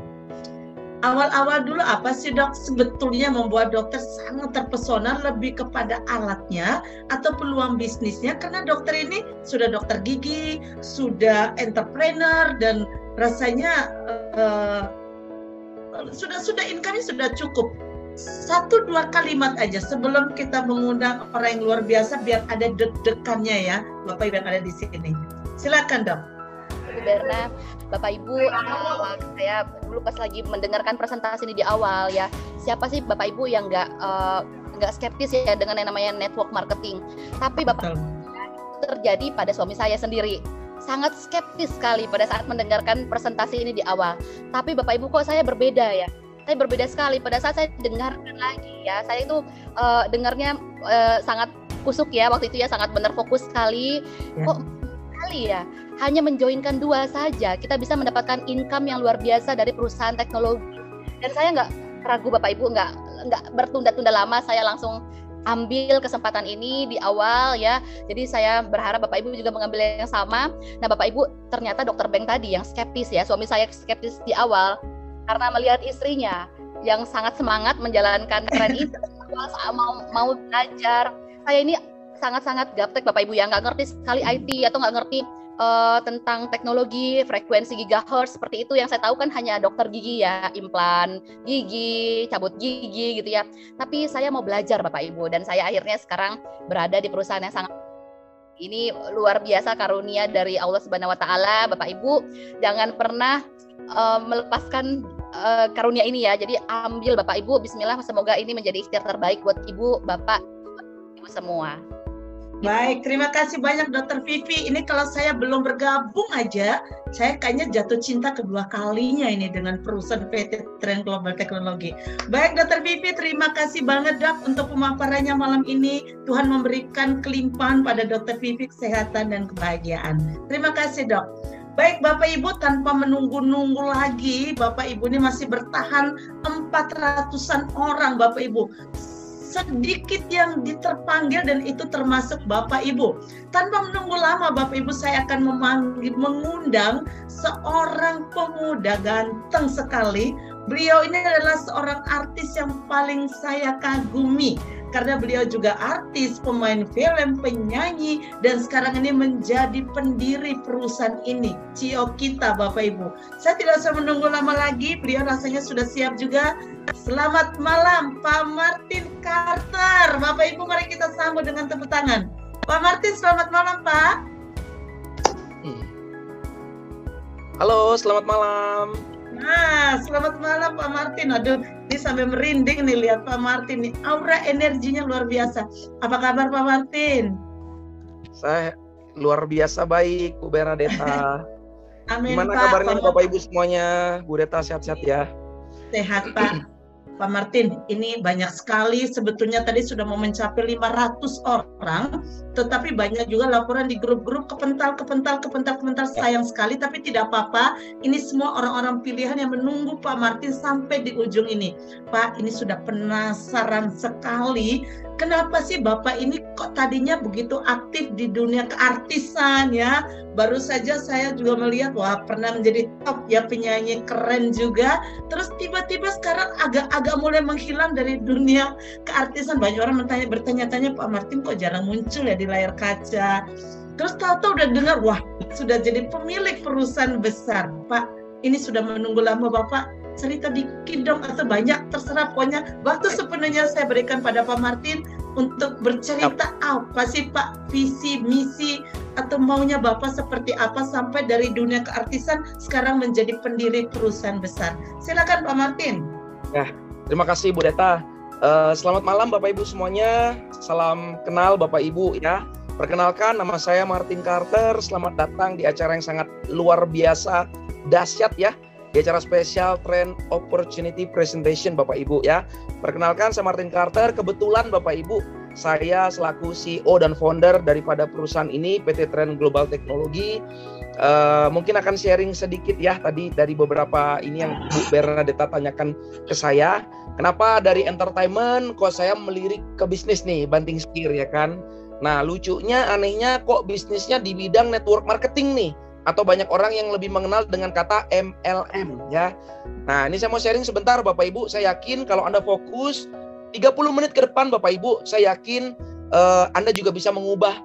Awal-awal dulu apa sih dok sebetulnya membuat dokter sangat terpesona lebih kepada alatnya atau peluang bisnisnya? Karena dokter ini sudah dokter gigi, sudah entrepreneur dan rasanya sudah income-nya sudah cukup. 1-2 kalimat aja sebelum kita mengundang orang yang luar biasa biar ada deg-degannya ya Bapak Ibu yang ada di sini. Silakan dok. Bu Berna, Bapak Ibu, saya dulu pas lagi mendengarkan presentasi ini di awal ya, siapa sih Bapak Ibu yang nggak skeptis ya dengan yang namanya network marketing? Tapi Bapak Ibu, terjadi pada suami saya sendiri. Sangat skeptis sekali pada saat mendengarkan presentasi ini di awal. Tapi Bapak Ibu kok saya berbeda ya? Saya berbeda sekali pada saat saya dengarkan lagi ya. Saya itu dengarnya sangat kusuk ya waktu itu ya, sangat benar fokus sekali. Ya. Kok sekali ya? Hanya menjoinkan 2 saja kita bisa mendapatkan income yang luar biasa dari perusahaan teknologi. Dan saya nggak ragu Bapak Ibu, nggak bertunda-tunda lama, saya langsung ambil kesempatan ini di awal ya. Jadi saya berharap Bapak Ibu juga mengambil yang sama. Nah Bapak Ibu, ternyata Dr. Beng tadi yang skeptis ya, suami saya skeptis di awal karena melihat istrinya yang sangat semangat menjalankan tren itu, mau belajar. Saya ini sangat-sangat gaptek Bapak Ibu yang nggak ngerti sekali IT atau nggak ngerti tentang teknologi frekuensi gigahertz seperti itu. Yang saya tahu kan hanya dokter gigi ya, implan gigi, cabut gigi gitu ya. Tapi saya mau belajar Bapak Ibu, dan saya akhirnya sekarang berada di perusahaan yang sangat ini luar biasa, karunia dari Allah Subhanahu wa taala. Bapak Ibu jangan pernah melepaskan karunia ini ya. Jadi ambil Bapak Ibu, bismillah, semoga ini menjadi ikhtiar terbaik buat Ibu, Bapak, Ibu semua. Baik, terima kasih banyak Dr. Vivi. Ini kalau saya belum bergabung aja, saya kayaknya jatuh cinta kedua kalinya ini dengan perusahaan PT Tren Global Teknologi. Baik Dr. Vivi, terima kasih banget Dok untuk pemaparannya malam ini. Tuhan memberikan kelimpahan pada Dr. Vivi kesehatan dan kebahagiaan. Terima kasih Dok. Baik Bapak Ibu, tanpa menunggu-nunggu lagi, Bapak Ibu ini masih bertahan 400-an orang Bapak Ibu. Sedikit yang terpanggil dan itu termasuk Bapak Ibu. Tanpa menunggu lama Bapak Ibu, saya akan mengundang seorang pemuda ganteng sekali. Beliau ini adalah seorang artis yang paling saya kagumi. Karena beliau juga artis, pemain film, penyanyi, dan sekarang ini menjadi pendiri perusahaan ini, CEO kita Bapak Ibu. Saya tidak usah menunggu lama lagi, beliau rasanya sudah siap juga. Selamat malam Pak Martin Carter. Bapak Ibu, mari kita sambut dengan tepuk tangan. Pak Martin, selamat malam Pak. Halo, selamat malam. Nah, selamat malam Pak Martin. Aduh, ini sampai merinding nih lihat Pak Martin nih. Aura energinya luar biasa. Apa kabar Pak Martin? Saya luar biasa baik, Bu Bernadetta. Amin. Gimana Pak, kabarnya Bapak Ibu semuanya? Bu Deta sehat-sehat ya? Sehat Pak. Pak Martin, ini banyak sekali, sebetulnya tadi sudah mau mencapai 500 orang, tetapi banyak juga laporan di grup-grup kepental, sayang sekali, tapi tidak apa-apa, ini semua orang-orang pilihan yang menunggu Pak Martin sampai di ujung ini. Pak, ini sudah penasaran sekali, kenapa sih Bapak ini kok tadinya begitu aktif di dunia keartisan ya? Baru saja saya juga melihat, wah pernah menjadi top ya, penyanyi keren juga. Terus tiba-tiba sekarang agak mulai menghilang dari dunia keartisan. Banyak orang bertanya-tanya, Pak Martin kok jarang muncul ya di layar kaca. Terus tahu-tahu udah dengar, wah sudah jadi pemilik perusahaan besar. Pak, ini sudah menunggu lama Bapak. Cerita dikit dong atau banyak, terserah. Pokoknya waktu sepenuhnya saya berikan pada Pak Martin untuk bercerita apa sih Pak visi, misi, atau maunya Bapak seperti apa sampai dari dunia keartisan sekarang menjadi pendiri perusahaan besar. Silakan Pak Martin. Ya, terima kasih Bu Deta. Selamat malam Bapak Ibu semuanya. Salam kenal Bapak Ibu ya. Perkenalkan, nama saya Martin Carter. Selamat datang di acara yang sangat luar biasa, dahsyat ya. Di acara spesial Trend Opportunity Presentation Bapak Ibu ya. Perkenalkan, saya Martin Carter. Kebetulan Bapak Ibu, saya selaku CEO dan founder daripada perusahaan ini, PT Trend Global Teknologi. Mungkin akan sharing sedikit ya tadi dari beberapa ini yang Bu Bernadetta tanyakan ke saya. Kenapa dari entertainment kok saya melirik ke bisnis nih, banting setir ya kan. Nah lucunya, anehnya kok bisnisnya di bidang network marketing nih. Atau banyak orang yang lebih mengenal dengan kata MLM ya. Nah ini saya mau sharing sebentar Bapak Ibu. Saya yakin kalau Anda fokus 30 menit ke depan Bapak Ibu, saya yakin Anda juga bisa mengubah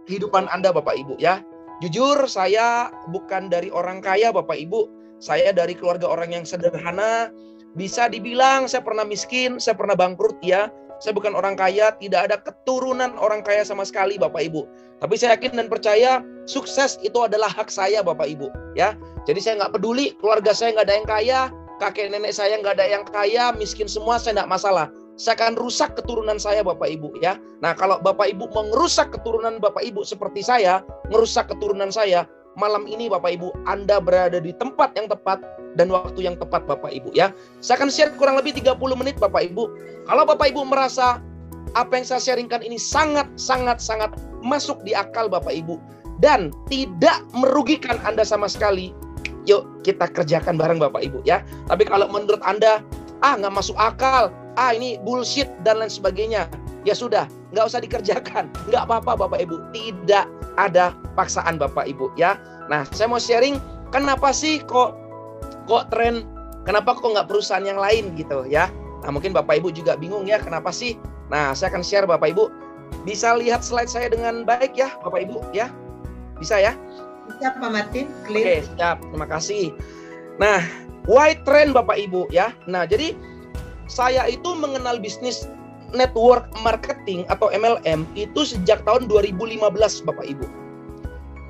kehidupan Anda Bapak Ibu ya. Jujur saya bukan dari orang kaya Bapak Ibu. Saya dari keluarga orang yang sederhana. Bisa dibilang saya pernah miskin, saya pernah bangkrut ya. Saya bukan orang kaya, tidak ada keturunan orang kaya sama sekali Bapak Ibu. Tapi saya yakin dan percaya sukses itu adalah hak saya Bapak Ibu ya. Jadi saya nggak peduli keluarga saya nggak ada yang kaya, kakek nenek saya nggak ada yang kaya, miskin semua, saya nggak masalah. Saya akan rusak keturunan saya Bapak Ibu ya. Nah kalau Bapak Ibu mengerusak keturunan Bapak Ibu seperti saya, merusak keturunan saya, malam ini Bapak Ibu Anda berada di tempat yang tepat dan waktu yang tepat Bapak Ibu ya. Saya akan share kurang lebih 30 menit Bapak Ibu. Kalau Bapak Ibu merasa apa yang saya sharingkan ini sangat masuk di akal Bapak Ibu dan tidak merugikan Anda sama sekali, yuk kita kerjakan bareng Bapak Ibu ya. Tapi kalau menurut Anda nggak masuk akal, ini bullshit dan lain sebagainya, ya sudah, nggak usah dikerjakan, nggak apa-apa Bapak Ibu. Tidak ada paksaan Bapak Ibu ya. Nah saya mau sharing kenapa sih kok tren, kenapa kok nggak perusahaan yang lain gitu ya. Nah mungkin Bapak Ibu juga bingung ya kenapa sih. Nah saya akan share Bapak Ibu. Bisa lihat slide saya dengan baik ya Bapak Ibu ya. Bisa ya? Siap Pak Martin, Oke clear. siap, terima kasih. Nah why trend Bapak Ibu ya. Nah jadi saya itu mengenal bisnis network marketing atau MLM itu sejak tahun 2015 Bapak Ibu.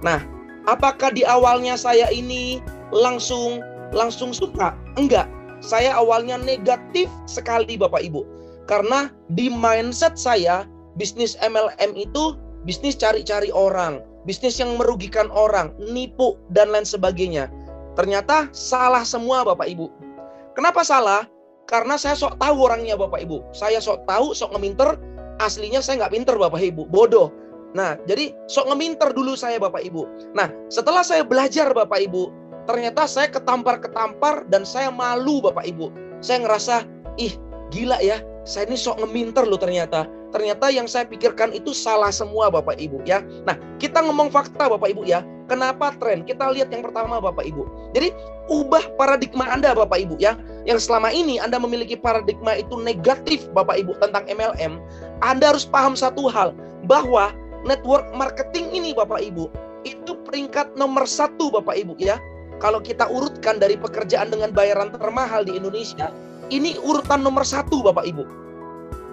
Nah apakah di awalnya saya ini langsung suka? Enggak. Saya awalnya negatif sekali Bapak Ibu. Karena di mindset saya, bisnis MLM itu bisnis cari-cari orang, bisnis yang merugikan orang, nipu dan lain sebagainya. Ternyata salah semua Bapak Ibu. Kenapa salah? Karena saya sok tahu orangnya Bapak Ibu. Saya sok tahu, sok ngeminter. Aslinya saya nggak pinter Bapak Ibu, bodoh. Nah, jadi sok ngeminter dulu saya Bapak Ibu. Nah, setelah saya belajar Bapak Ibu, ternyata saya ketampar dan saya malu Bapak Ibu. Saya ngerasa, gila ya, saya ini sok ngeminter loh ternyata. Ternyata yang saya pikirkan itu salah semua Bapak Ibu ya. Nah, kita ngomong fakta Bapak Ibu ya. Kenapa tren? Kita lihat yang pertama Bapak Ibu. Jadi, ubah paradigma Anda Bapak Ibu ya. Yang selama ini Anda memiliki paradigma itu negatif Bapak Ibu tentang MLM. Anda harus paham satu hal, bahwa network marketing ini Bapak Ibu, itu peringkat nomor 1 Bapak Ibu ya. Kalau kita urutkan dari pekerjaan dengan bayaran termahal di Indonesia, ini urutan nomor 1 Bapak Ibu.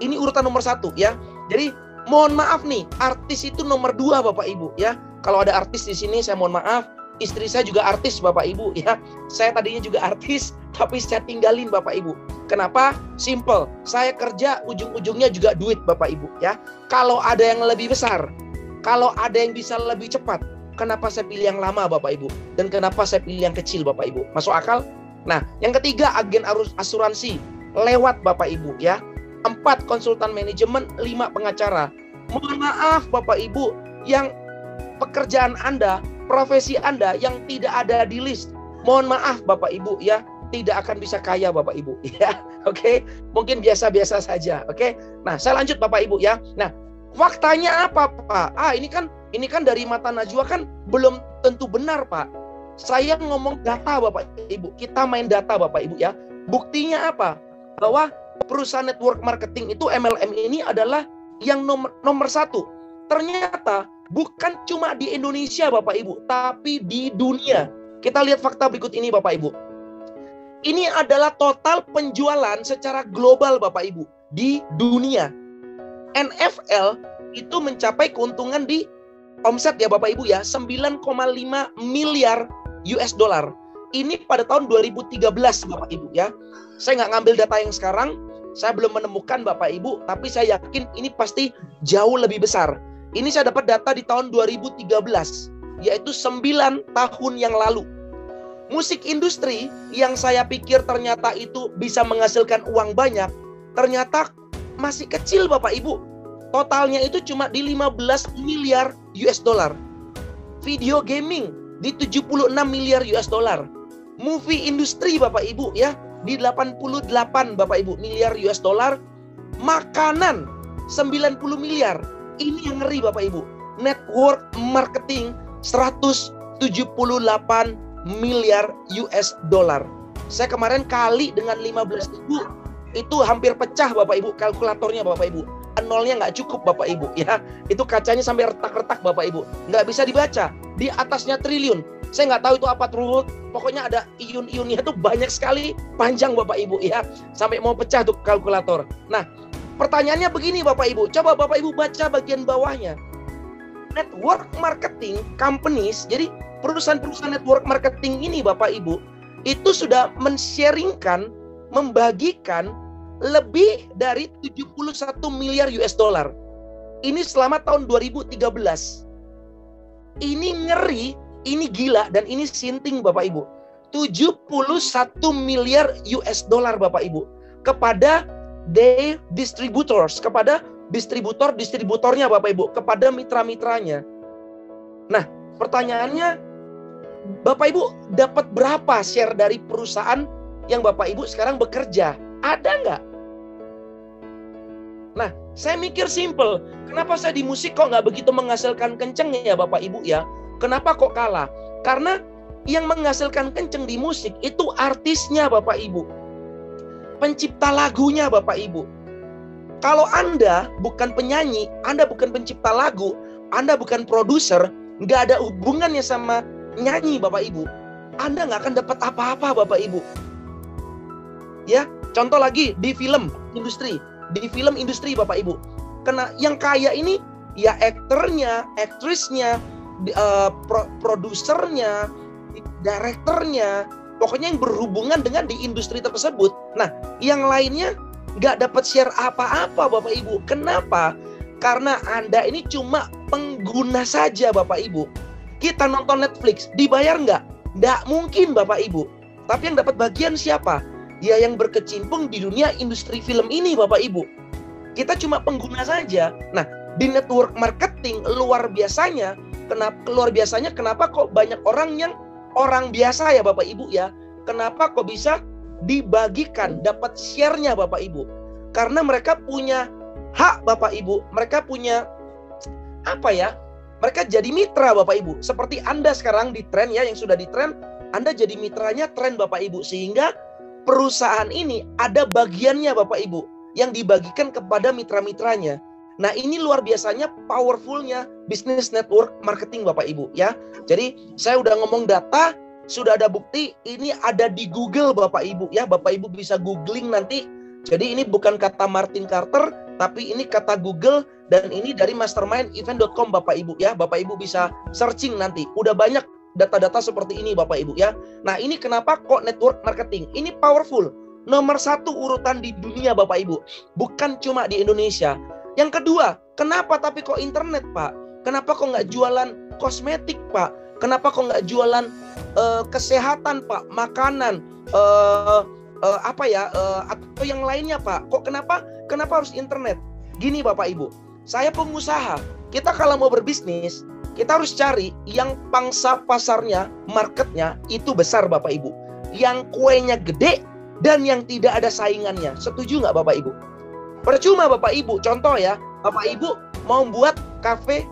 Ini urutan nomor 1 ya. Jadi mohon maaf nih, artis itu nomor 2 Bapak Ibu ya. Kalau ada artis di sini saya mohon maaf, istri saya juga artis Bapak Ibu ya. Saya tadinya juga artis, tapi saya tinggalin Bapak Ibu. Kenapa? Simple. Saya kerja ujung-ujungnya juga duit Bapak Ibu ya. Kalau ada yang lebih besar, kalau ada yang bisa lebih cepat, kenapa saya pilih yang lama Bapak Ibu? Dan kenapa saya pilih yang kecil Bapak Ibu? Masuk akal? Nah, yang ketiga agen asuransi lewat Bapak Ibu ya. 4 konsultan manajemen, 5 pengacara. Mohon maaf Bapak Ibu, yang pekerjaan Anda, profesi Anda yang tidak ada di list, mohon maaf Bapak Ibu ya, tidak akan bisa kaya Bapak Ibu ya. Oke, mungkin biasa-biasa saja. Oke. Nah, saya lanjut Bapak Ibu ya. Nah, faktanya apa Pak? Ini kan dari mata Najwa kan belum tentu benar Pak. Saya ngomong data Bapak Ibu. Kita main data Bapak Ibu ya. Buktinya apa? Bahwa perusahaan network marketing itu MLM ini adalah yang nomor 1. Ternyata Bukan cuma di Indonesia Bapak Ibu, tapi di dunia. Kita lihat fakta berikut ini Bapak Ibu. Ini adalah total penjualan secara global Bapak Ibu di dunia. NFL itu mencapai keuntungan di omset ya Bapak Ibu ya, 9,5 miliar US dollar. Ini pada tahun 2013 Bapak Ibu ya. Saya nggak ngambil data yang sekarang, saya belum menemukan Bapak Ibu, tapi saya yakin ini pasti jauh lebih besar. Ini saya dapat data di tahun 2013, yaitu 9 tahun yang lalu. Musik industri yang saya pikir ternyata itu bisa menghasilkan uang banyak, ternyata masih kecil Bapak Ibu. Totalnya itu cuma di 15 miliar US dollar. Video gaming di 76 miliar US dollar. Movie industri Bapak Ibu ya, di 88 Bapak Ibu miliar US dollar. Makanan 90 miliar. Ini yang ngeri Bapak Ibu. Network marketing 178 miliar US dollar. Saya kemarin kali dengan 15.000, itu hampir pecah Bapak Ibu kalkulatornya Bapak Ibu. Nolnya nggak cukup Bapak Ibu ya. Itu kacanya sampai retak-retak Bapak Ibu. Nggak bisa dibaca. Di atasnya triliun. Saya nggak tahu itu apa terus. Pokoknya ada iun-iunnya tuh banyak sekali, panjang Bapak Ibu ya. Sampai mau pecah tuh kalkulator. Nah, pertanyaannya begini Bapak Ibu. Coba Bapak Ibu baca bagian bawahnya. Network marketing companies. Jadi perusahaan-perusahaan network marketing ini Bapak Ibu, itu sudah men-sharingkan, membagikan lebih dari 71 miliar US dollar. Ini selama tahun 2013. Ini ngeri, ini gila, dan ini sinting Bapak Ibu. 71 miliar US dollar Bapak Ibu. Kepada distributors, kepada distributornya Bapak Ibu, kepada mitra-mitranya. Nah, pertanyaannya, Bapak Ibu dapat berapa share dari perusahaan yang Bapak Ibu sekarang bekerja? Ada nggak? Nah, saya mikir simple. Kenapa saya di musik kok nggak begitu menghasilkan kenceng ya Bapak Ibu ya? Kenapa kok kalah? Karena yang menghasilkan kenceng di musik itu artisnya Bapak Ibu. Pencipta lagunya Bapak Ibu. Kalau Anda bukan penyanyi, Anda bukan pencipta lagu, Anda bukan produser, nggak ada hubungannya sama nyanyi Bapak Ibu, Anda nggak akan dapat apa-apa Bapak Ibu. Ya, contoh lagi di film industri. Di film industri Bapak Ibu, karena yang kaya ini ya aktornya, aktrisnya, produsernya, direkturnya, pokoknya yang berhubungan dengan di industri tersebut. Nah, yang lainnya nggak dapat share apa-apa Bapak Ibu. Kenapa? Karena Anda ini cuma pengguna saja Bapak Ibu. Kita nonton Netflix, dibayar nggak? Nggak mungkin Bapak Ibu. Tapi yang dapat bagian siapa? Ya yang berkecimpung di dunia industri film ini Bapak Ibu. Kita cuma pengguna saja. Nah, di network marketing luar biasanya kenapa kok banyak orang yang orang biasa ya Bapak Ibu ya. Kenapa kok bisa dibagikan, dapat share-nya Bapak Ibu? Karena mereka punya hak Bapak Ibu. Mereka punya apa ya? Mereka jadi mitra Bapak Ibu. Seperti Anda sekarang di tren ya, yang sudah di tren, Anda jadi mitranya tren Bapak Ibu. Sehingga perusahaan ini ada bagiannya Bapak Ibu yang dibagikan kepada mitra-mitranya. Nah, ini luar biasanya powerfulnya bisnis network marketing Bapak Ibu ya. Jadi saya udah ngomong data, sudah ada bukti, ini ada di Google Bapak Ibu ya. Bapak Ibu bisa googling nanti. Jadi ini bukan kata Martin Carter, tapi ini kata Google, dan ini dari mastermindevent.com Bapak Ibu ya. Bapak Ibu bisa searching nanti. Udah banyak data-data seperti ini Bapak Ibu ya. Nah, ini kenapa kok network marketing ini powerful. Nomor 1 urutan di dunia Bapak Ibu. Bukan cuma di Indonesia. Yang kedua, kenapa tapi kok internet Pak? Kenapa kok nggak jualan kosmetik Pak? Kenapa kok nggak jualan kesehatan Pak? Makanan, atau yang lainnya Pak? Kenapa harus internet? Gini Bapak Ibu, saya pengusaha. Kita kalau mau berbisnis, kita harus cari yang pangsa pasarnya, marketnya itu besar Bapak Ibu. Yang kuenya gede dan yang tidak ada saingannya. Setuju nggak Bapak Ibu? Percuma Bapak Ibu, contoh ya, Bapak Ibu mau buat kafe,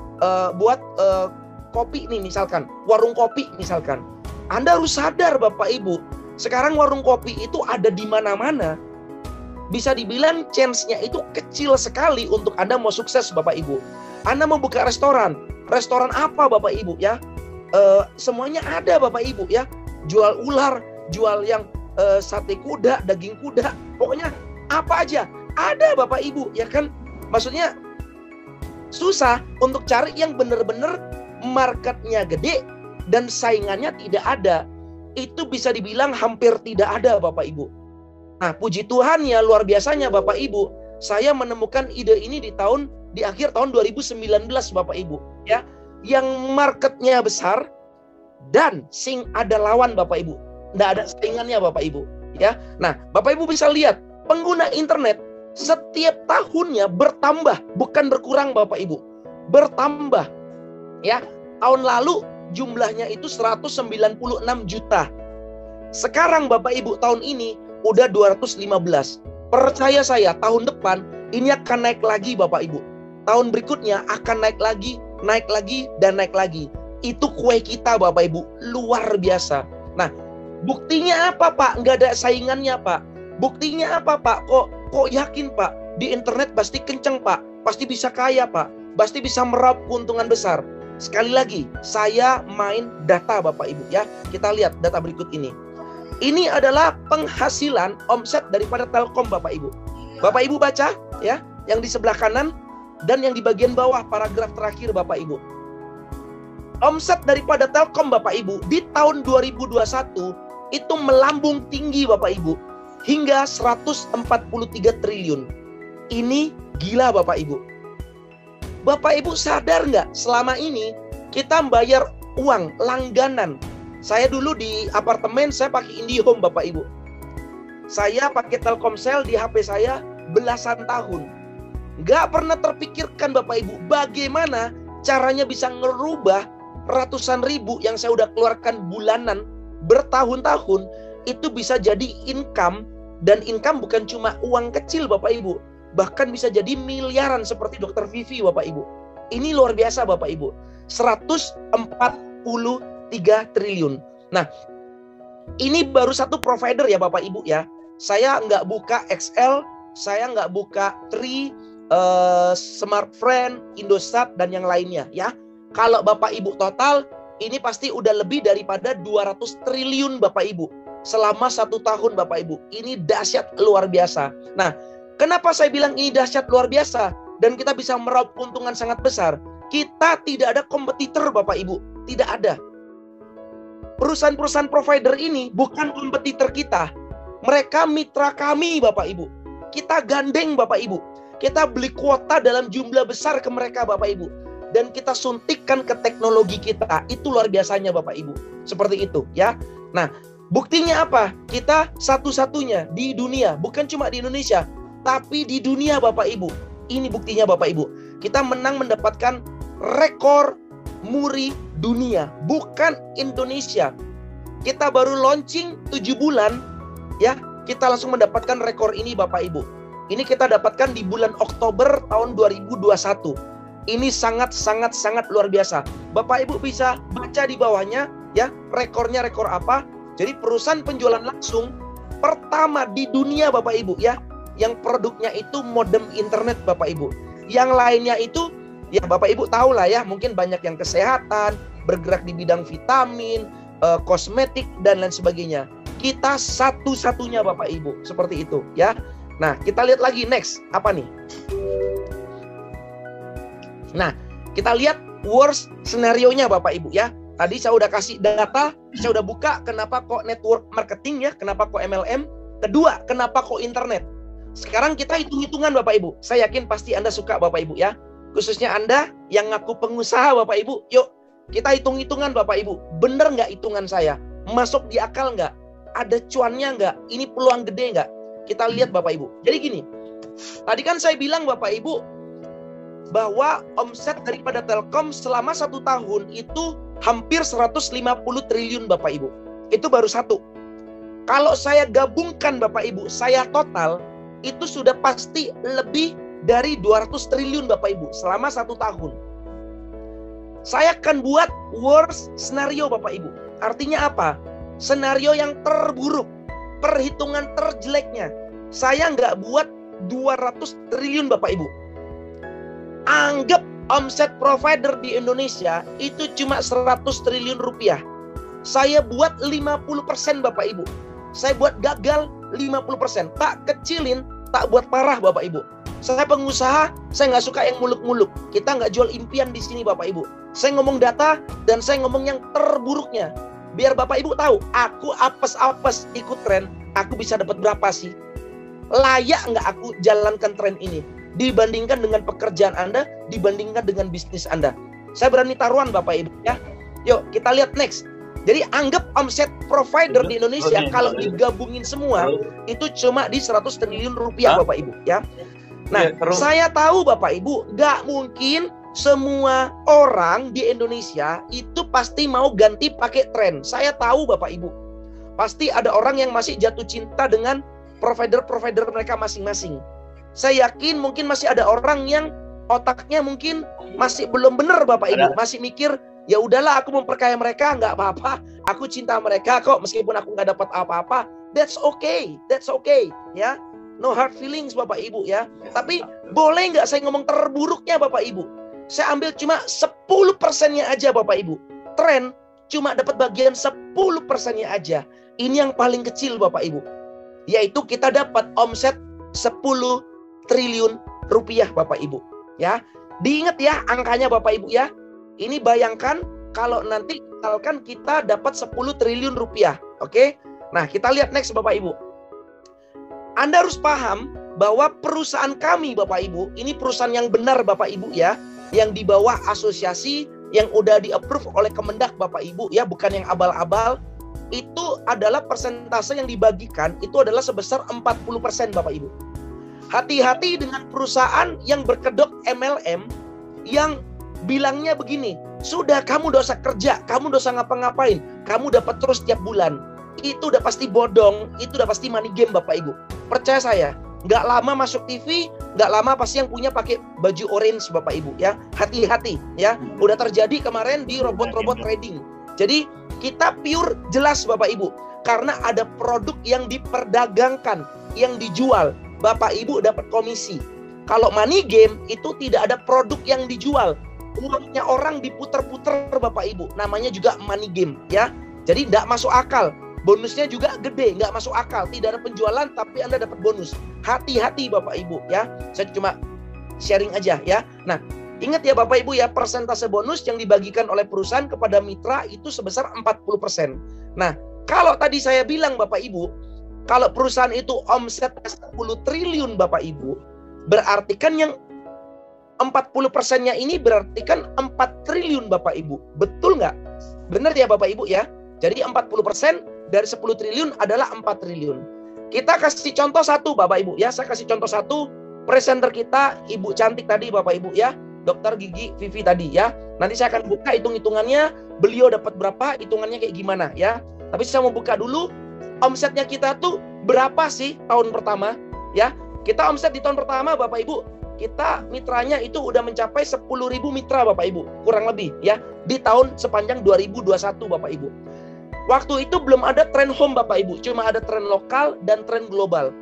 kopi nih misalkan, warung kopi misalkan. Anda harus sadar Bapak Ibu, sekarang warung kopi itu ada di mana-mana. Bisa dibilang chance-nya itu kecil sekali untuk Anda mau sukses Bapak Ibu. Anda mau buka restoran, restoran apa Bapak Ibu ya. Semuanya ada Bapak Ibu ya. Jual ular, jual yang sate kuda, daging kuda, pokoknya apa aja ada Bapak Ibu ya kan. Maksudnya susah untuk cari yang benar-benar marketnya gede dan saingannya tidak ada. Itu bisa dibilang hampir tidak ada Bapak Ibu. Nah, puji Tuhan ya, luar biasanya Bapak Ibu, saya menemukan ide ini di akhir tahun 2019 Bapak Ibu ya, yang marketnya besar dan ada lawan Bapak Ibu, nggak ada saingannya Bapak Ibu ya. Nah, Bapak Ibu bisa lihat pengguna internet setiap tahunnya bertambah, bukan berkurang Bapak Ibu, bertambah ya. Tahun lalu jumlahnya itu 196 juta. Sekarang Bapak Ibu tahun ini udah 215. Percaya saya, tahun depan ini akan naik lagi Bapak Ibu. Tahun berikutnya akan naik lagi, dan naik lagi. Itu kue kita Bapak Ibu, luar biasa. Nah, buktinya apa Pak? Nggak ada saingannya Pak. Buktinya apa Pak? Kok yakin Pak? Di internet pasti kenceng Pak. Pasti bisa kaya Pak. Pasti bisa meraup keuntungan besar. Sekali lagi, saya main data Bapak Ibu ya. Kita lihat data berikut ini. Ini adalah penghasilan omset daripada Telkom Bapak Ibu. Bapak Ibu baca ya, yang di sebelah kanan dan yang di bagian bawah paragraf terakhir Bapak Ibu. Omset daripada Telkom Bapak Ibu di tahun 2021 itu melambung tinggi Bapak Ibu hingga 143 triliun. Ini gila Bapak Ibu. Bapak Ibu sadar nggak, selama ini kita bayar uang langganan. Saya dulu di apartemen saya pakai IndiHome Bapak Ibu. Saya pakai Telkomsel di HP saya belasan tahun. Nggak pernah terpikirkan Bapak Ibu bagaimana caranya bisa ngerubah ratusan ribu yang saya udah keluarkan bulanan bertahun-tahun itu bisa jadi income. Dan income bukan cuma uang kecil Bapak Ibu, bahkan bisa jadi miliaran seperti Dr. Vivi Bapak Ibu. Ini luar biasa Bapak Ibu, 143 triliun. Nah, ini baru satu provider ya Bapak Ibu ya. Saya nggak buka XL, saya nggak buka Tri, Smartfren, Indosat dan yang lainnya ya. Kalau Bapak Ibu total, ini pasti udah lebih daripada 200 triliun Bapak Ibu selama 1 tahun Bapak Ibu. Ini dahsyat luar biasa. Nah, kenapa saya bilang ini dahsyat luar biasa dan kita bisa meraup keuntungan sangat besar? Kita tidak ada kompetitor Bapak Ibu, tidak ada. Perusahaan-perusahaan provider ini bukan kompetitor kita. Mereka mitra kami Bapak Ibu. Kita gandeng Bapak Ibu. Kita beli kuota dalam jumlah besar ke mereka Bapak Ibu. Dan kita suntikkan ke teknologi kita. Itu luar biasanya Bapak Ibu. Seperti itu ya. Nah, buktinya apa? Kita satu-satunya di dunia, bukan cuma di Indonesia, tapi di dunia Bapak Ibu. Ini buktinya Bapak Ibu. Kita menang mendapatkan rekor muri dunia, bukan Indonesia. Kita baru launching 7 bulan, ya, kita langsung mendapatkan rekor ini Bapak Ibu. Ini kita dapatkan di bulan Oktober tahun 2021. Ini sangat luar biasa. Bapak Ibu bisa baca di bawahnya, ya, rekornya rekor apa. Jadi perusahaan penjualan langsung pertama di dunia Bapak Ibu ya, yang produknya itu modem internet Bapak Ibu. Yang lainnya itu ya Bapak Ibu tahu lah ya, mungkin banyak yang kesehatan, bergerak di bidang vitamin, kosmetik dan lain sebagainya. Kita satu-satunya Bapak Ibu, seperti itu ya. Nah, kita lihat lagi next, apa nih? Nah, kita lihat worst scenario-nya Bapak Ibu ya. Tadi saya udah kasih data, saya udah buka kenapa kok network marketing ya, kenapa kok MLM. Kedua, kenapa kok internet. Sekarang kita hitung-hitungan Bapak Ibu. Saya yakin pasti Anda suka Bapak Ibu ya. Khususnya Anda yang ngaku pengusaha Bapak Ibu. Yuk, kita hitung-hitungan Bapak Ibu. Bener nggak hitungan saya? Masuk di akal nggak? Ada cuannya nggak? Ini peluang gede nggak? Kita lihat Bapak Ibu. Jadi gini, tadi kan saya bilang Bapak Ibu, bahwa omset daripada Telkom selama 1 tahun itu hampir 150 triliun Bapak Ibu. Itu baru satu. Kalau saya gabungkan Bapak Ibu, saya total itu sudah pasti lebih dari 200 triliun Bapak Ibu selama 1 tahun. Saya akan buat worst scenario Bapak Ibu. Artinya apa? Senario yang terburuk, perhitungan terjeleknya. Saya nggak buat 200 triliun Bapak Ibu. Anggap Omset provider di Indonesia itu cuma 100 triliun rupiah. Saya buat 50% Bapak Ibu. Saya buat gagal 50%. Tak kecilin, tak buat parah Bapak Ibu. Saya pengusaha, saya nggak suka yang muluk-muluk. Kita nggak jual impian di sini Bapak Ibu. Saya ngomong data dan saya ngomong yang terburuknya. Biar Bapak Ibu tahu, aku apes-apes ikut tren, aku bisa dapat berapa sih? Layak nggak aku jalankan tren ini? Dibandingkan dengan pekerjaan Anda, dibandingkan dengan bisnis Anda. Saya berani taruhan Bapak Ibu ya. Yuk kita lihat next. Jadi anggap omset provider di Indonesia kalau digabungin semua itu cuma di 100 triliun rupiah Bapak Ibu ya. Nah, saya tahu Bapak Ibu nggak mungkin semua orang di Indonesia itu pasti mau ganti pakai tren. Saya tahu Bapak Ibu. Pasti ada orang yang masih jatuh cinta dengan provider-provider mereka masing-masing. Saya yakin mungkin masih ada orang yang otaknya mungkin masih belum benar Bapak Ibu. Masih mikir, ya udahlah aku memperkaya mereka, nggak apa-apa. Aku cinta mereka kok meskipun aku nggak dapat apa-apa. That's okay ya. No hard feelings Bapak Ibu ya. Tapi boleh nggak saya ngomong terburuknya Bapak Ibu? Saya ambil cuma 10%-nya aja Bapak Ibu. Tren cuma dapat bagian 10%-nya aja. Ini yang paling kecil Bapak Ibu. Yaitu kita dapat omset 10 triliun rupiah Bapak Ibu ya. Diingat ya angkanya Bapak Ibu ya. Ini bayangkan kalau nanti misalkan kita dapat 10 triliun rupiah. Oke. Nah kita lihat next Bapak Ibu. Anda harus paham bahwa perusahaan kami Bapak Ibu, ini perusahaan yang benar Bapak Ibu ya, yang di bawah asosiasi, yang udah di-approve oleh Kemendak Bapak Ibu ya, bukan yang abal-abal. Itu adalah persentase yang dibagikan, itu adalah sebesar 40% Bapak Ibu. Hati-hati dengan perusahaan yang berkedok MLM, yang bilangnya begini, sudah kamu udah usah kerja, kamu udah usah ngapa-ngapain, kamu dapat terus tiap bulan. Itu udah pasti bodong, itu udah pasti money game Bapak Ibu. Percaya saya, nggak lama masuk TV, nggak lama pasti yang punya pakai baju orange Bapak Ibu ya. Hati-hati ya, udah terjadi kemarin di robot-robot trading. Jadi kita pure jelas Bapak Ibu, karena ada produk yang diperdagangkan, yang dijual, Bapak Ibu dapat komisi. Kalau money game itu tidak ada produk yang dijual, uangnya orang diputer-puter Bapak Ibu, namanya juga money game ya. Jadi tidak masuk akal. Bonusnya juga gede, nggak masuk akal. Tidak ada penjualan, tapi Anda dapat bonus. Hati-hati Bapak Ibu ya. Saya cuma sharing aja ya. Nah, ingat ya Bapak Ibu ya, persentase bonus yang dibagikan oleh perusahaan kepada mitra itu sebesar 40%. Nah, kalau tadi saya bilang Bapak Ibu, kalau perusahaan itu omset 10 triliun Bapak Ibu, berarti kan yang 40%-nya ini berarti kan 4 triliun Bapak Ibu. Betul nggak? Benar ya Bapak Ibu ya? Jadi 40% dari 10 triliun adalah 4 triliun. Kita kasih contoh satu Bapak Ibu ya. Saya kasih contoh satu. Presenter kita Ibu cantik tadi Bapak Ibu ya. Dr. Gigi Vivi tadi ya. Nanti saya akan buka hitung-hitungannya. Beliau dapat berapa, hitungannya kayak gimana ya. Tapi saya mau buka dulu. Omsetnya kita tuh berapa sih tahun pertama ya. Kita omset di tahun pertama Bapak Ibu, kita mitranya itu udah mencapai 10.000 mitra Bapak Ibu, kurang lebih ya, di tahun sepanjang 2021 Bapak Ibu. Waktu itu belum ada tren home Bapak Ibu, cuma ada tren lokal dan tren global.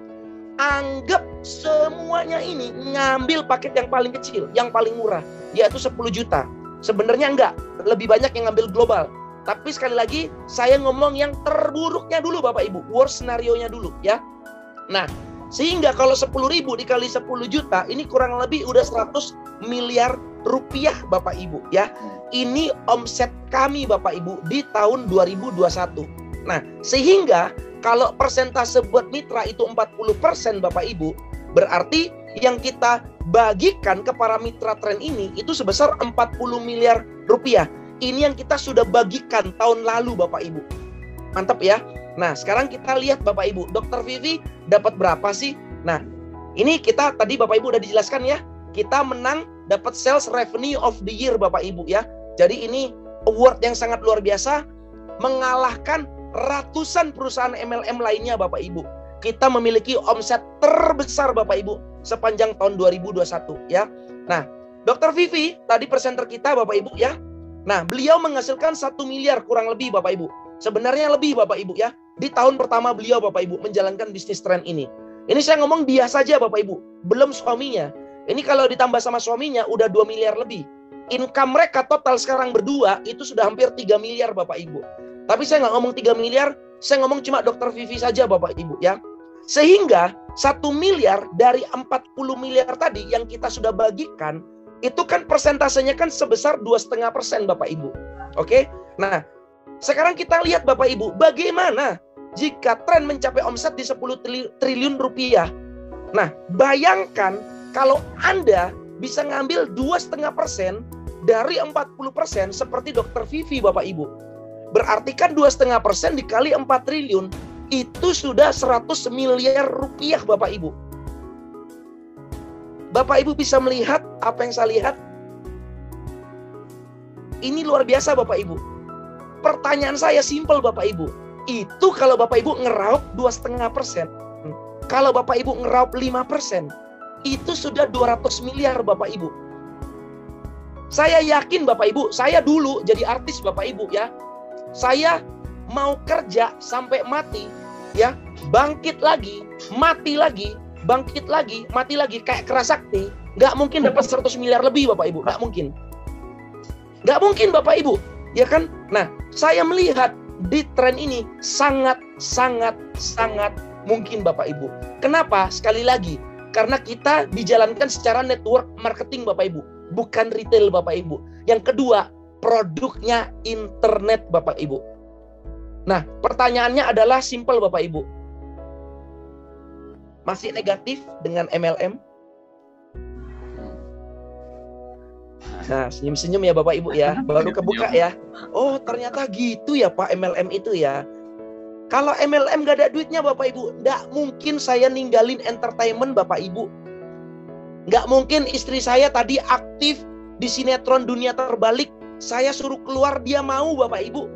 Anggap semuanya ini ngambil paket yang paling kecil, yang paling murah, yaitu 10 juta. Sebenarnya enggak, lebih banyak yang ngambil global. Tapi sekali lagi, saya ngomong yang terburuknya dulu Bapak Ibu, worst scenario-nya dulu ya. Nah, sehingga kalau 10.000 dikali 10 juta, ini kurang lebih udah 100 miliar rupiah Bapak Ibu ya. Ini omset kami Bapak Ibu di tahun 2021. Nah, sehingga kalau persentase buat mitra itu 40% Bapak Ibu, berarti yang kita bagikan ke para mitra tren ini itu sebesar 40 miliar rupiah. Ini yang kita sudah bagikan tahun lalu Bapak Ibu. Mantap ya. Nah, sekarang kita lihat Bapak Ibu, Dr. Vivi dapat berapa sih? Nah, ini kita tadi Bapak Ibu udah dijelaskan ya. Kita menang dapat sales revenue of the year Bapak Ibu ya. Jadi ini award yang sangat luar biasa, mengalahkan ratusan perusahaan MLM lainnya Bapak Ibu. Kita memiliki omset terbesar Bapak Ibu sepanjang tahun 2021 ya. Nah, Dr. Vivi tadi presenter kita Bapak Ibu ya. Nah, beliau menghasilkan 1 miliar kurang lebih Bapak Ibu. Sebenarnya lebih Bapak Ibu ya. Di tahun pertama beliau Bapak Ibu menjalankan bisnis tren ini. Ini saya ngomong dia saja Bapak Ibu, belum suaminya. Ini kalau ditambah sama suaminya udah 2 miliar lebih. income mereka total sekarang berdua itu sudah hampir 3 miliar Bapak Ibu. Tapi saya nggak ngomong 3 miliar, saya ngomong cuma Dokter Vivi saja Bapak Ibu ya. Sehingga 1 miliar dari 40 miliar tadi yang kita sudah bagikan, itu kan persentasenya kan sebesar 2,5% Bapak Ibu. Oke? Nah, sekarang kita lihat Bapak Ibu, bagaimana jika tren mencapai omset di 10 triliun rupiah. Nah, bayangkan kalau Anda bisa ngambil 2,5% dari 40% seperti Dokter Vivi Bapak Ibu. Berarti kan 2,5% dikali 4 triliun itu sudah 100 miliar rupiah Bapak Ibu. Bapak Ibu bisa melihat apa yang saya lihat? Ini luar biasa Bapak Ibu. Pertanyaan saya simpel Bapak Ibu. Itu kalau Bapak Ibu ngeraup 2,5%. Kalau Bapak Ibu ngeraup 5%, itu sudah 200 miliar Bapak Ibu. Saya yakin Bapak Ibu, saya dulu jadi artis Bapak Ibu ya. Saya mau kerja sampai mati ya, bangkit lagi, mati lagi, bangkit lagi, mati lagi kayak Kerasakti, nggak mungkin dapat 100 miliar lebih Bapak Ibu, nggak mungkin. Nggak mungkin Bapak Ibu, ya kan? Nah, saya melihat di tren ini sangat mungkin Bapak Ibu. Kenapa? Sekali lagi, karena kita dijalankan secara network marketing Bapak Ibu, bukan retail Bapak Ibu. Yang kedua, produknya internet Bapak Ibu. Nah, pertanyaannya adalah simple Bapak Ibu. Masih negatif dengan MLM? Nah, senyum-senyum ya Bapak Ibu ya, baru kebuka ya. Oh, ternyata gitu ya Pak MLM itu ya. Kalau MLM gak ada duitnya Bapak Ibu, gak mungkin saya ninggalin entertainment Bapak Ibu. Gak mungkin istri saya tadi aktif di sinetron Dunia Terbalik, saya suruh keluar dia mau Bapak Ibu.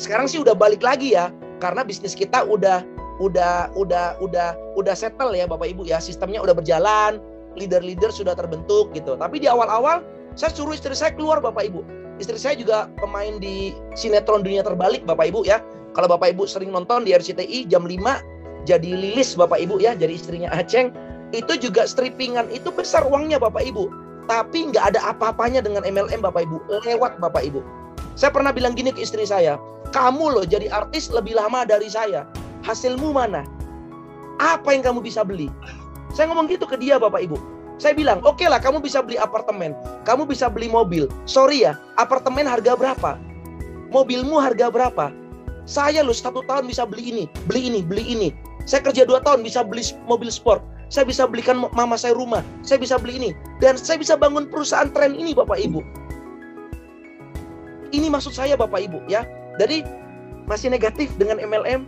Sekarang sih udah balik lagi ya, karena bisnis kita udah settle ya Bapak Ibu ya, sistemnya udah berjalan, leader-leader sudah terbentuk gitu. Tapi di awal-awal saya suruh istri saya keluar Bapak Ibu. Istri saya juga pemain di sinetron Dunia Terbalik Bapak Ibu ya. Kalau Bapak Ibu sering nonton di RCTI jam 5 jadi Lilis Bapak Ibu ya, jadi istrinya Aceng. Itu juga strippingan, itu besar uangnya Bapak Ibu. Tapi nggak ada apa-apanya dengan MLM Bapak Ibu, lewat Bapak Ibu. Saya pernah bilang gini ke istri saya, kamu loh jadi artis lebih lama dari saya. Hasilmu mana? Apa yang kamu bisa beli? Saya ngomong gitu ke dia Bapak Ibu. Saya bilang, oke lah kamu bisa beli apartemen, kamu bisa beli mobil. Sorry ya, apartemen harga berapa? Mobilmu harga berapa? Saya loh 1 tahun bisa beli ini, beli ini, beli ini. Saya kerja 2 tahun bisa beli mobil sport. Saya bisa belikan mama saya rumah. Saya bisa beli ini. Dan saya bisa bangun perusahaan tren ini Bapak Ibu. Ini maksud saya Bapak Ibu ya. Jadi masih negatif dengan MLM.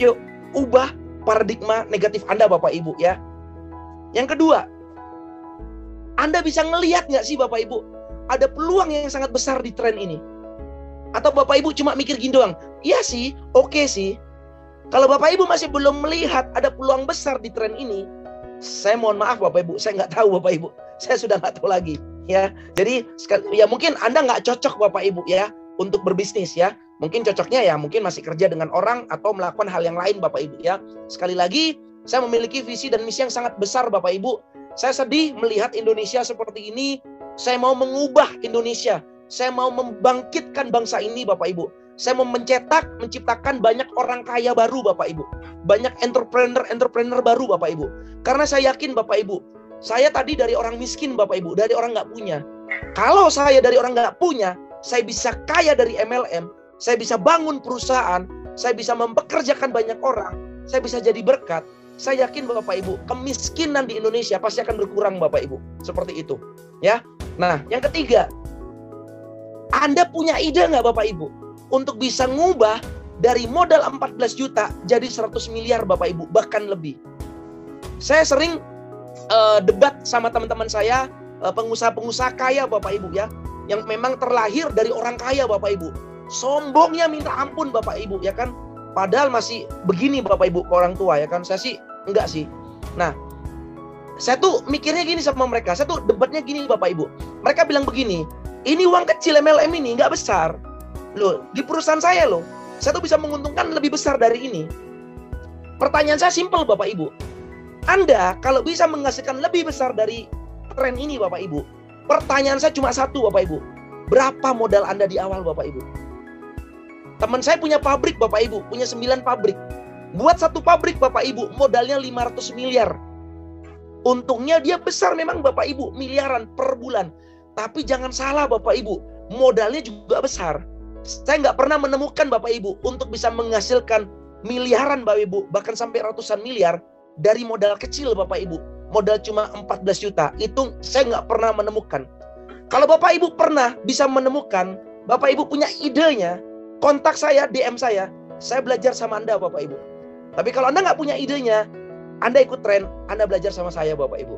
Yuk ubah paradigma negatif Anda Bapak Ibu ya. Yang kedua, Anda bisa ngelihat nggak sih Bapak Ibu, ada peluang yang sangat besar di tren ini? Atau Bapak Ibu cuma mikir gini doang, iya sih, oke sih. Kalau Bapak Ibu masih belum melihat ada peluang besar di tren ini, saya mohon maaf Bapak Ibu, saya nggak tahu Bapak Ibu, saya sudah nggak tahu lagi ya. Jadi ya mungkin Anda nggak cocok Bapak Ibu ya untuk berbisnis ya. Mungkin cocoknya ya mungkin masih kerja dengan orang atau melakukan hal yang lain Bapak Ibu ya. Sekali lagi, saya memiliki visi dan misi yang sangat besar Bapak Ibu. Saya sedih melihat Indonesia seperti ini. Saya mau mengubah Indonesia. Saya mau membangkitkan bangsa ini Bapak Ibu. Saya mau mencetak, menciptakan banyak orang kaya baru Bapak Ibu. Banyak entrepreneur baru Bapak Ibu. Karena saya yakin Bapak Ibu, saya tadi dari orang miskin Bapak Ibu, dari orang nggak punya. Kalau saya dari orang nggak punya, saya bisa kaya dari MLM. Saya bisa bangun perusahaan, saya bisa mempekerjakan banyak orang, saya bisa jadi berkat. Saya yakin Bapak Ibu, kemiskinan di Indonesia pasti akan berkurang Bapak Ibu. Seperti itu. Ya. Nah, yang ketiga, Anda punya ide nggak Bapak Ibu untuk bisa ngubah dari modal 14 juta jadi 100 miliar Bapak Ibu, bahkan lebih. Saya sering debat sama teman-teman saya, pengusaha-pengusaha kaya Bapak Ibu ya, yang memang terlahir dari orang kaya Bapak Ibu. Sombongnya minta ampun Bapak Ibu ya kan. Padahal masih begini Bapak Ibu ke orang tua ya kan. Saya sih enggak sih. Nah, saya tuh mikirnya gini sama mereka. Saya tuh debatnya gini Bapak Ibu. Mereka bilang begini, ini uang kecil MLM ini enggak besar. Loh, di perusahaan saya loh, saya tuh bisa menguntungkan lebih besar dari ini. Pertanyaan saya simpel Bapak Ibu. Anda kalau bisa menghasilkan lebih besar dari tren ini Bapak Ibu, Pertanyaan saya cuma satu Bapak Ibu. Berapa modal Anda di awal Bapak Ibu? Teman saya punya pabrik Bapak Ibu, punya 9 pabrik. Buat satu pabrik Bapak Ibu, modalnya 500 miliar. Untungnya dia besar memang Bapak Ibu, miliaran per bulan. Tapi jangan salah Bapak Ibu, modalnya juga besar. Saya nggak pernah menemukan Bapak Ibu untuk bisa menghasilkan miliaran Bapak Ibu, bahkan sampai ratusan miliar dari modal kecil Bapak Ibu. Modal cuma 14 juta, itu saya nggak pernah menemukan. Kalau Bapak Ibu pernah bisa menemukan, Bapak Ibu punya idenya, kontak saya, DM saya belajar sama Anda Bapak Ibu. Tapi kalau Anda nggak punya idenya, Anda ikut tren, Anda belajar sama saya Bapak Ibu.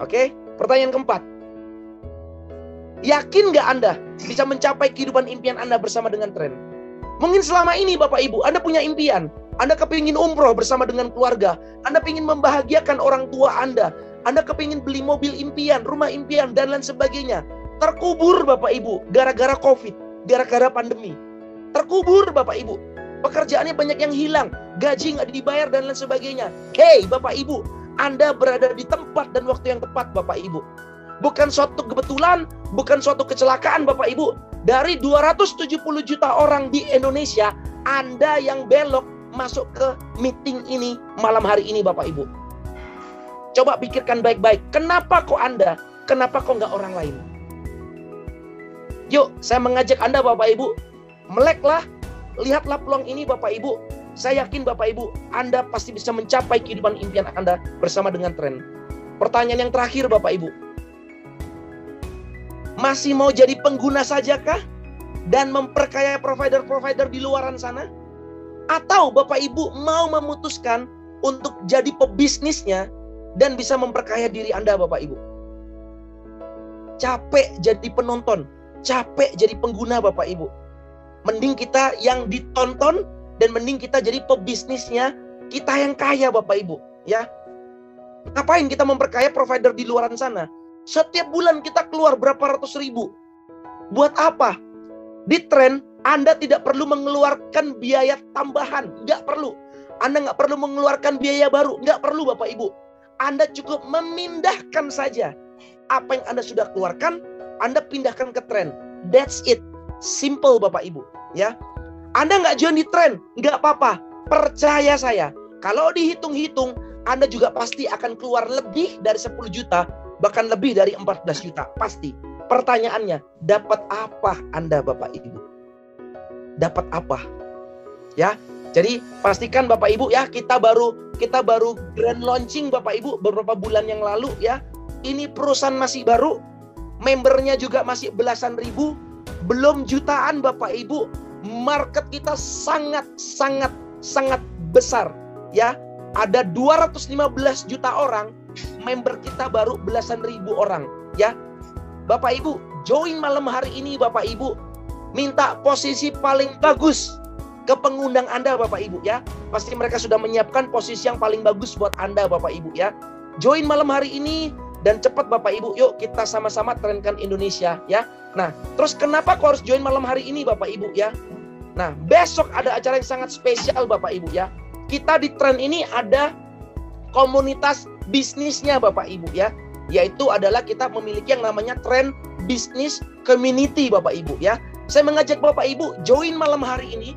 Oke, pertanyaan keempat. Yakin nggak Anda bisa mencapai kehidupan impian Anda bersama dengan tren? Mungkin selama ini Bapak Ibu, Anda punya impian. Anda kepingin umroh bersama dengan keluarga. Anda ingin membahagiakan orang tua Anda. Anda kepingin beli mobil impian, rumah impian, dan lain sebagainya. Terkubur Bapak Ibu, gara-gara COVID, gara-gara pandemi. Terkubur Bapak Ibu. Pekerjaannya banyak yang hilang, gaji nggak dibayar, dan lain sebagainya. Hey Bapak Ibu, Anda berada di tempat dan waktu yang tepat Bapak Ibu. Bukan suatu kebetulan, bukan suatu kecelakaan Bapak Ibu. Dari 270 juta orang di Indonesia, Anda yang belok masuk ke meeting ini malam hari ini Bapak Ibu. Coba pikirkan baik-baik, kenapa kok Anda, kenapa kok nggak orang lain? Yuk, saya mengajak Anda Bapak Ibu, meleklah, lihatlah peluang ini Bapak Ibu. Saya yakin Bapak Ibu, Anda pasti bisa mencapai kehidupan impian Anda bersama dengan tren. Pertanyaan yang terakhir Bapak Ibu, masih mau jadi pengguna sajakah dan memperkaya provider-provider di luaran sana? Atau Bapak Ibu mau memutuskan untuk jadi pebisnisnya dan bisa memperkaya diri Anda Bapak Ibu? Capek jadi penonton, capek jadi pengguna Bapak Ibu. Mending kita yang ditonton dan mending kita jadi pebisnisnya, kita yang kaya Bapak Ibu, ya. Ngapain kita memperkaya provider di luaran sana? Setiap bulan kita keluar berapa ratus ribu. Buat apa? Di tren, Anda tidak perlu mengeluarkan biaya tambahan. Nggak perlu. Anda nggak perlu mengeluarkan biaya baru. Nggak perlu Bapak Ibu. Anda cukup memindahkan saja. Apa yang Anda sudah keluarkan, Anda pindahkan ke tren. That's it. Simple Bapak Ibu. Ya. Anda nggak join di tren, nggak apa-apa. Percaya saya. Kalau dihitung-hitung, Anda juga pasti akan keluar lebih dari 10 juta. Bahkan lebih dari 14 juta, pasti. Pertanyaannya, dapat apa Anda Bapak Ibu? Dapat apa? Ya, jadi pastikan Bapak Ibu ya, kita baru grand launching Bapak Ibu beberapa bulan yang lalu ya. Ini perusahaan masih baru, membernya juga masih belasan ribu, belum jutaan Bapak Ibu. Market kita sangat besar ya. Ada 215 juta orang, member kita baru belasan ribu orang ya. Bapak Ibu, join malam hari ini Bapak Ibu. Minta posisi paling bagus ke pengundang Anda Bapak Ibu ya. Pasti mereka sudah menyiapkan posisi yang paling bagus buat Anda Bapak Ibu ya. Join malam hari ini dan cepat Bapak Ibu, yuk kita sama-sama trenkan Indonesia ya. Nah, terus kenapa kok harus join malam hari ini Bapak Ibu ya? Nah, besok ada acara yang sangat spesial Bapak Ibu ya. Kita di tren ini ada komunitas bisnisnya Bapak Ibu ya. Yaitu adalah kita memiliki yang namanya Tren Business Community Bapak Ibu ya. Saya mengajak Bapak Ibu join malam hari ini.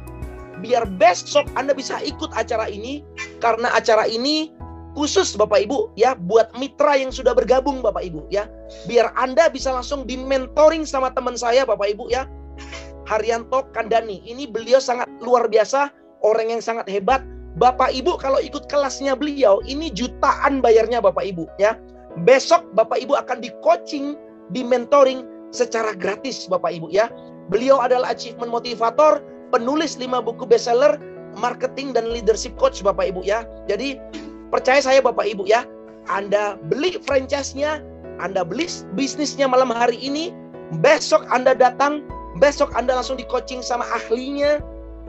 Biar besok Anda bisa ikut acara ini. Karena acara ini khusus Bapak Ibu ya. Buat mitra yang sudah bergabung Bapak Ibu ya. Biar Anda bisa langsung di mentoring sama teman saya Bapak Ibu ya. Haryanto Kandani. Ini beliau sangat luar biasa. Orang yang sangat hebat. Bapak Ibu kalau ikut kelasnya beliau, ini jutaan bayarnya Bapak Ibu ya. Besok Bapak Ibu akan di coaching, di mentoring secara gratis Bapak Ibu ya. Beliau adalah achievement motivator, penulis 5 buku bestseller, marketing dan leadership coach Bapak Ibu ya. Jadi percaya saya Bapak Ibu ya. Anda beli franchise-nya, Anda beli bisnisnya malam hari ini, besok Anda datang, besok Anda langsung di coaching sama ahlinya,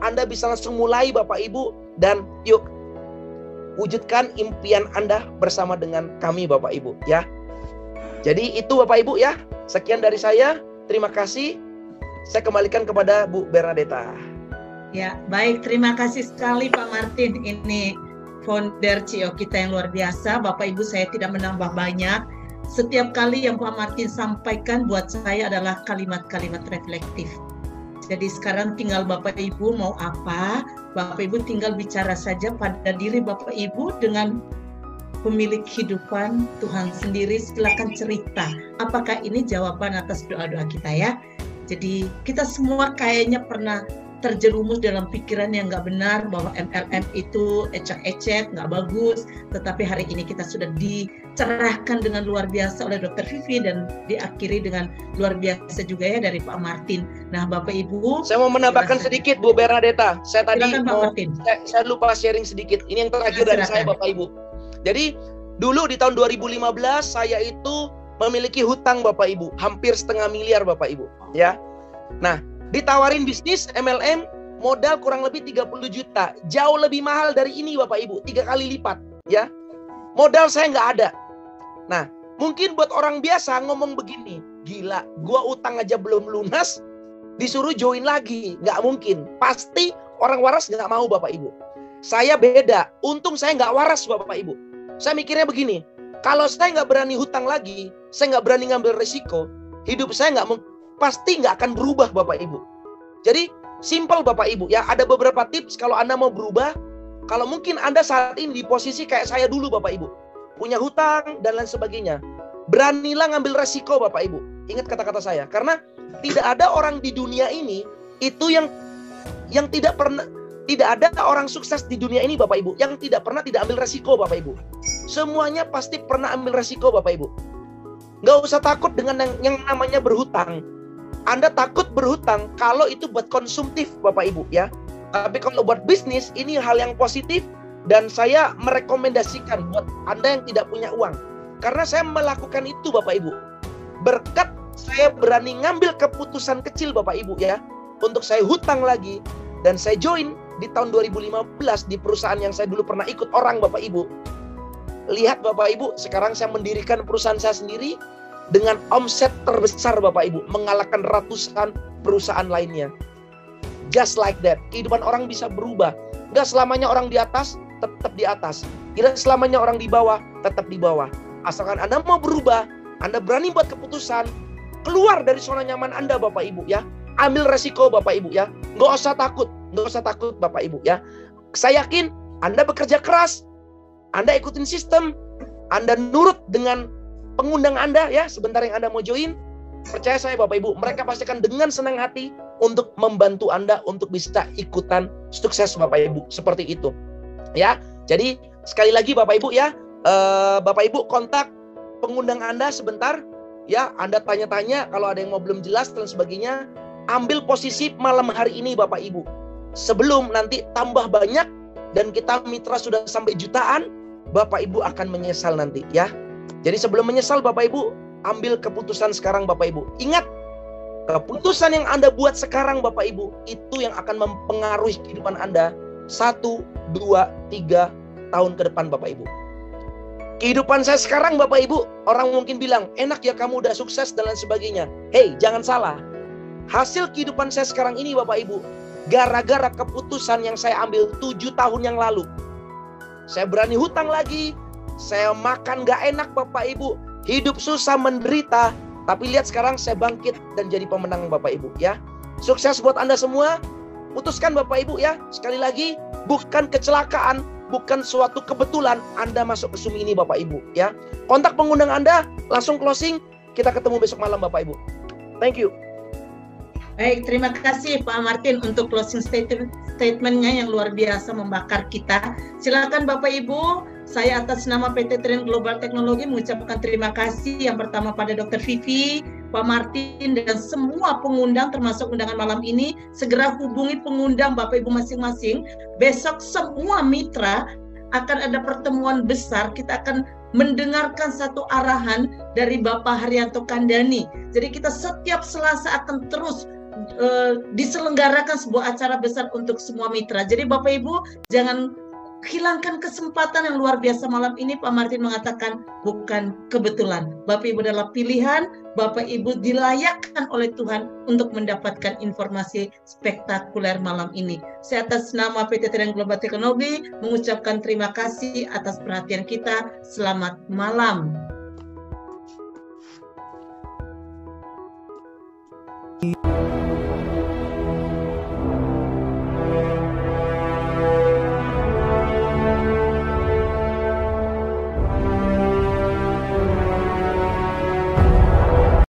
Anda bisa langsung mulai Bapak Ibu. Dan yuk wujudkan impian Anda bersama dengan kami Bapak Ibu ya. Jadi itu Bapak Ibu ya. Sekian dari saya. Terima kasih. Saya kembalikan kepada Bu Bernadetta. Ya, baik. Terima kasih sekali Pak Martin. Ini founder CEO kita yang luar biasa. Bapak Ibu, saya tidak menambah banyak. setiap kali yang Pak Martin sampaikan buat saya adalah kalimat-kalimat reflektif. Jadi sekarang tinggal Bapak Ibu mau apa, Bapak Ibu tinggal bicara saja pada diri Bapak Ibu dengan pemilik kehidupan Tuhan sendiri. Silakan cerita, apakah ini jawaban atas doa-doa kita ya. Jadi kita semua kayaknya pernah terjerumus dalam pikiran yang nggak benar bahwa MLM itu ecek-ecek, nggak bagus. Tetapi hari ini kita sudah dicerahkan dengan luar biasa oleh Dr. Vivi dan diakhiri dengan luar biasa juga ya dari Pak Martin. Nah, Bapak Ibu, saya mau menambahkan sedikit, Bu Bernadetta. Saya tadi saya lupa sharing sedikit. Ini yang terakhir dari saya, Bapak Ibu. Jadi dulu di tahun 2015 saya itu memiliki hutang, Bapak Ibu, hampir 0,5 miliar, Bapak Ibu. Ya, nah. Ditawarin bisnis MLM, modal kurang lebih 30 juta. Jauh lebih mahal dari ini Bapak Ibu, 3 kali lipat. Ya, modal saya nggak ada. Nah, mungkin buat orang biasa ngomong begini, gila, gua utang aja belum lunas, disuruh join lagi. Nggak mungkin. Pasti orang waras nggak mau Bapak Ibu. Saya beda, untung saya nggak waras Bapak Ibu. Saya mikirnya begini, kalau saya nggak berani hutang lagi, saya nggak berani ngambil risiko, hidup saya pasti nggak akan berubah Bapak Ibu. Jadi simple Bapak Ibu ya, ada beberapa tips kalau Anda mau berubah. Kalau mungkin Anda saat ini di posisi kayak saya dulu Bapak Ibu, punya hutang dan lain sebagainya, beranilah ngambil resiko Bapak Ibu. Ingat kata-kata saya, karena tidak ada orang di dunia ini itu yang tidak ada orang sukses di dunia ini Bapak Ibu yang tidak ambil resiko Bapak Ibu. Semuanya pasti pernah ambil resiko Bapak Ibu. Nggak usah takut dengan yang namanya berhutang. Anda takut berhutang kalau itu buat konsumtif Bapak Ibu ya. Tapi kalau buat bisnis ini hal yang positif dan saya merekomendasikan buat Anda yang tidak punya uang. Karena saya melakukan itu Bapak Ibu. Berkat saya berani ngambil keputusan kecil Bapak Ibu ya. Untuk saya hutang lagi dan saya join di tahun 2015 di perusahaan yang saya dulu pernah ikut orang Bapak Ibu. Lihat Bapak Ibu, sekarang saya mendirikan perusahaan saya sendiri dengan omset terbesar Bapak Ibu, mengalahkan ratusan perusahaan lainnya. Just like that, kehidupan orang bisa berubah. Nggak selamanya orang di atas, tetap di atas. Tidak selamanya orang di bawah, tetap di bawah. Asalkan Anda mau berubah, Anda berani buat keputusan, keluar dari zona nyaman Anda Bapak Ibu ya. Ambil resiko Bapak Ibu ya. Nggak usah takut Bapak Ibu ya. Saya yakin Anda bekerja keras, Anda ikutin sistem, Anda nurut dengan pengundang Anda ya, sebentar yang Anda mau join, percaya saya Bapak Ibu, mereka pasti akan dengan senang hati untuk membantu Anda untuk bisa ikutan sukses Bapak Ibu, seperti itu. Ya, jadi sekali lagi Bapak Ibu ya, Bapak Ibu kontak pengundang Anda sebentar, ya, Anda tanya-tanya kalau ada yang mau belum jelas dan sebagainya, ambil posisi malam hari ini Bapak Ibu. Sebelum nanti tambah banyak dan kita mitra sudah sampai jutaan, Bapak Ibu akan menyesal nanti ya. Jadi sebelum menyesal Bapak Ibu, ambil keputusan sekarang Bapak Ibu. Ingat, keputusan yang Anda buat sekarang Bapak Ibu, itu yang akan mempengaruhi kehidupan Anda 1, 2, 3 tahun ke depan Bapak Ibu. Kehidupan saya sekarang Bapak Ibu, orang mungkin bilang, enak ya kamu udah sukses dan lain sebagainya. Hei, jangan salah. Hasil kehidupan saya sekarang ini Bapak Ibu, gara-gara keputusan yang saya ambil 7 tahun yang lalu. Saya berani hutang lagi, saya makan gak enak Bapak Ibu, hidup susah menderita, tapi lihat sekarang saya bangkit dan jadi pemenang Bapak Ibu ya. Sukses buat Anda semua. Putuskan Bapak Ibu ya, sekali lagi bukan kecelakaan, bukan suatu kebetulan Anda masuk ke Sumi ini Bapak Ibu ya. Kontak pengundang Anda, langsung closing, kita ketemu besok malam Bapak Ibu. Thank you. Baik, terima kasih Pak Martin untuk closing statement-nya yang luar biasa membakar kita. Silakan Bapak Ibu, saya atas nama PT Trend Global Teknologi mengucapkan terima kasih yang pertama pada Dr. Vivi, Pak Martin, dan semua pengundang termasuk undangan malam ini. Segera hubungi pengundang Bapak Ibu masing-masing. Besok semua mitra akan ada pertemuan besar, kita akan mendengarkan satu arahan dari Bapak Haryanto Kandani. Jadi kita setiap Selasa akan terus diselenggarakan sebuah acara besar untuk semua mitra. Jadi Bapak Ibu jangan hilangkan kesempatan yang luar biasa malam ini. Pak Martin mengatakan bukan kebetulan. Bapak Ibu adalah pilihan. Bapak Ibu dilayakkan oleh Tuhan untuk mendapatkan informasi spektakuler malam ini. Saya atas nama PT Trend Global Teknologi mengucapkan terima kasih atas perhatian kita. Selamat malam. kasih.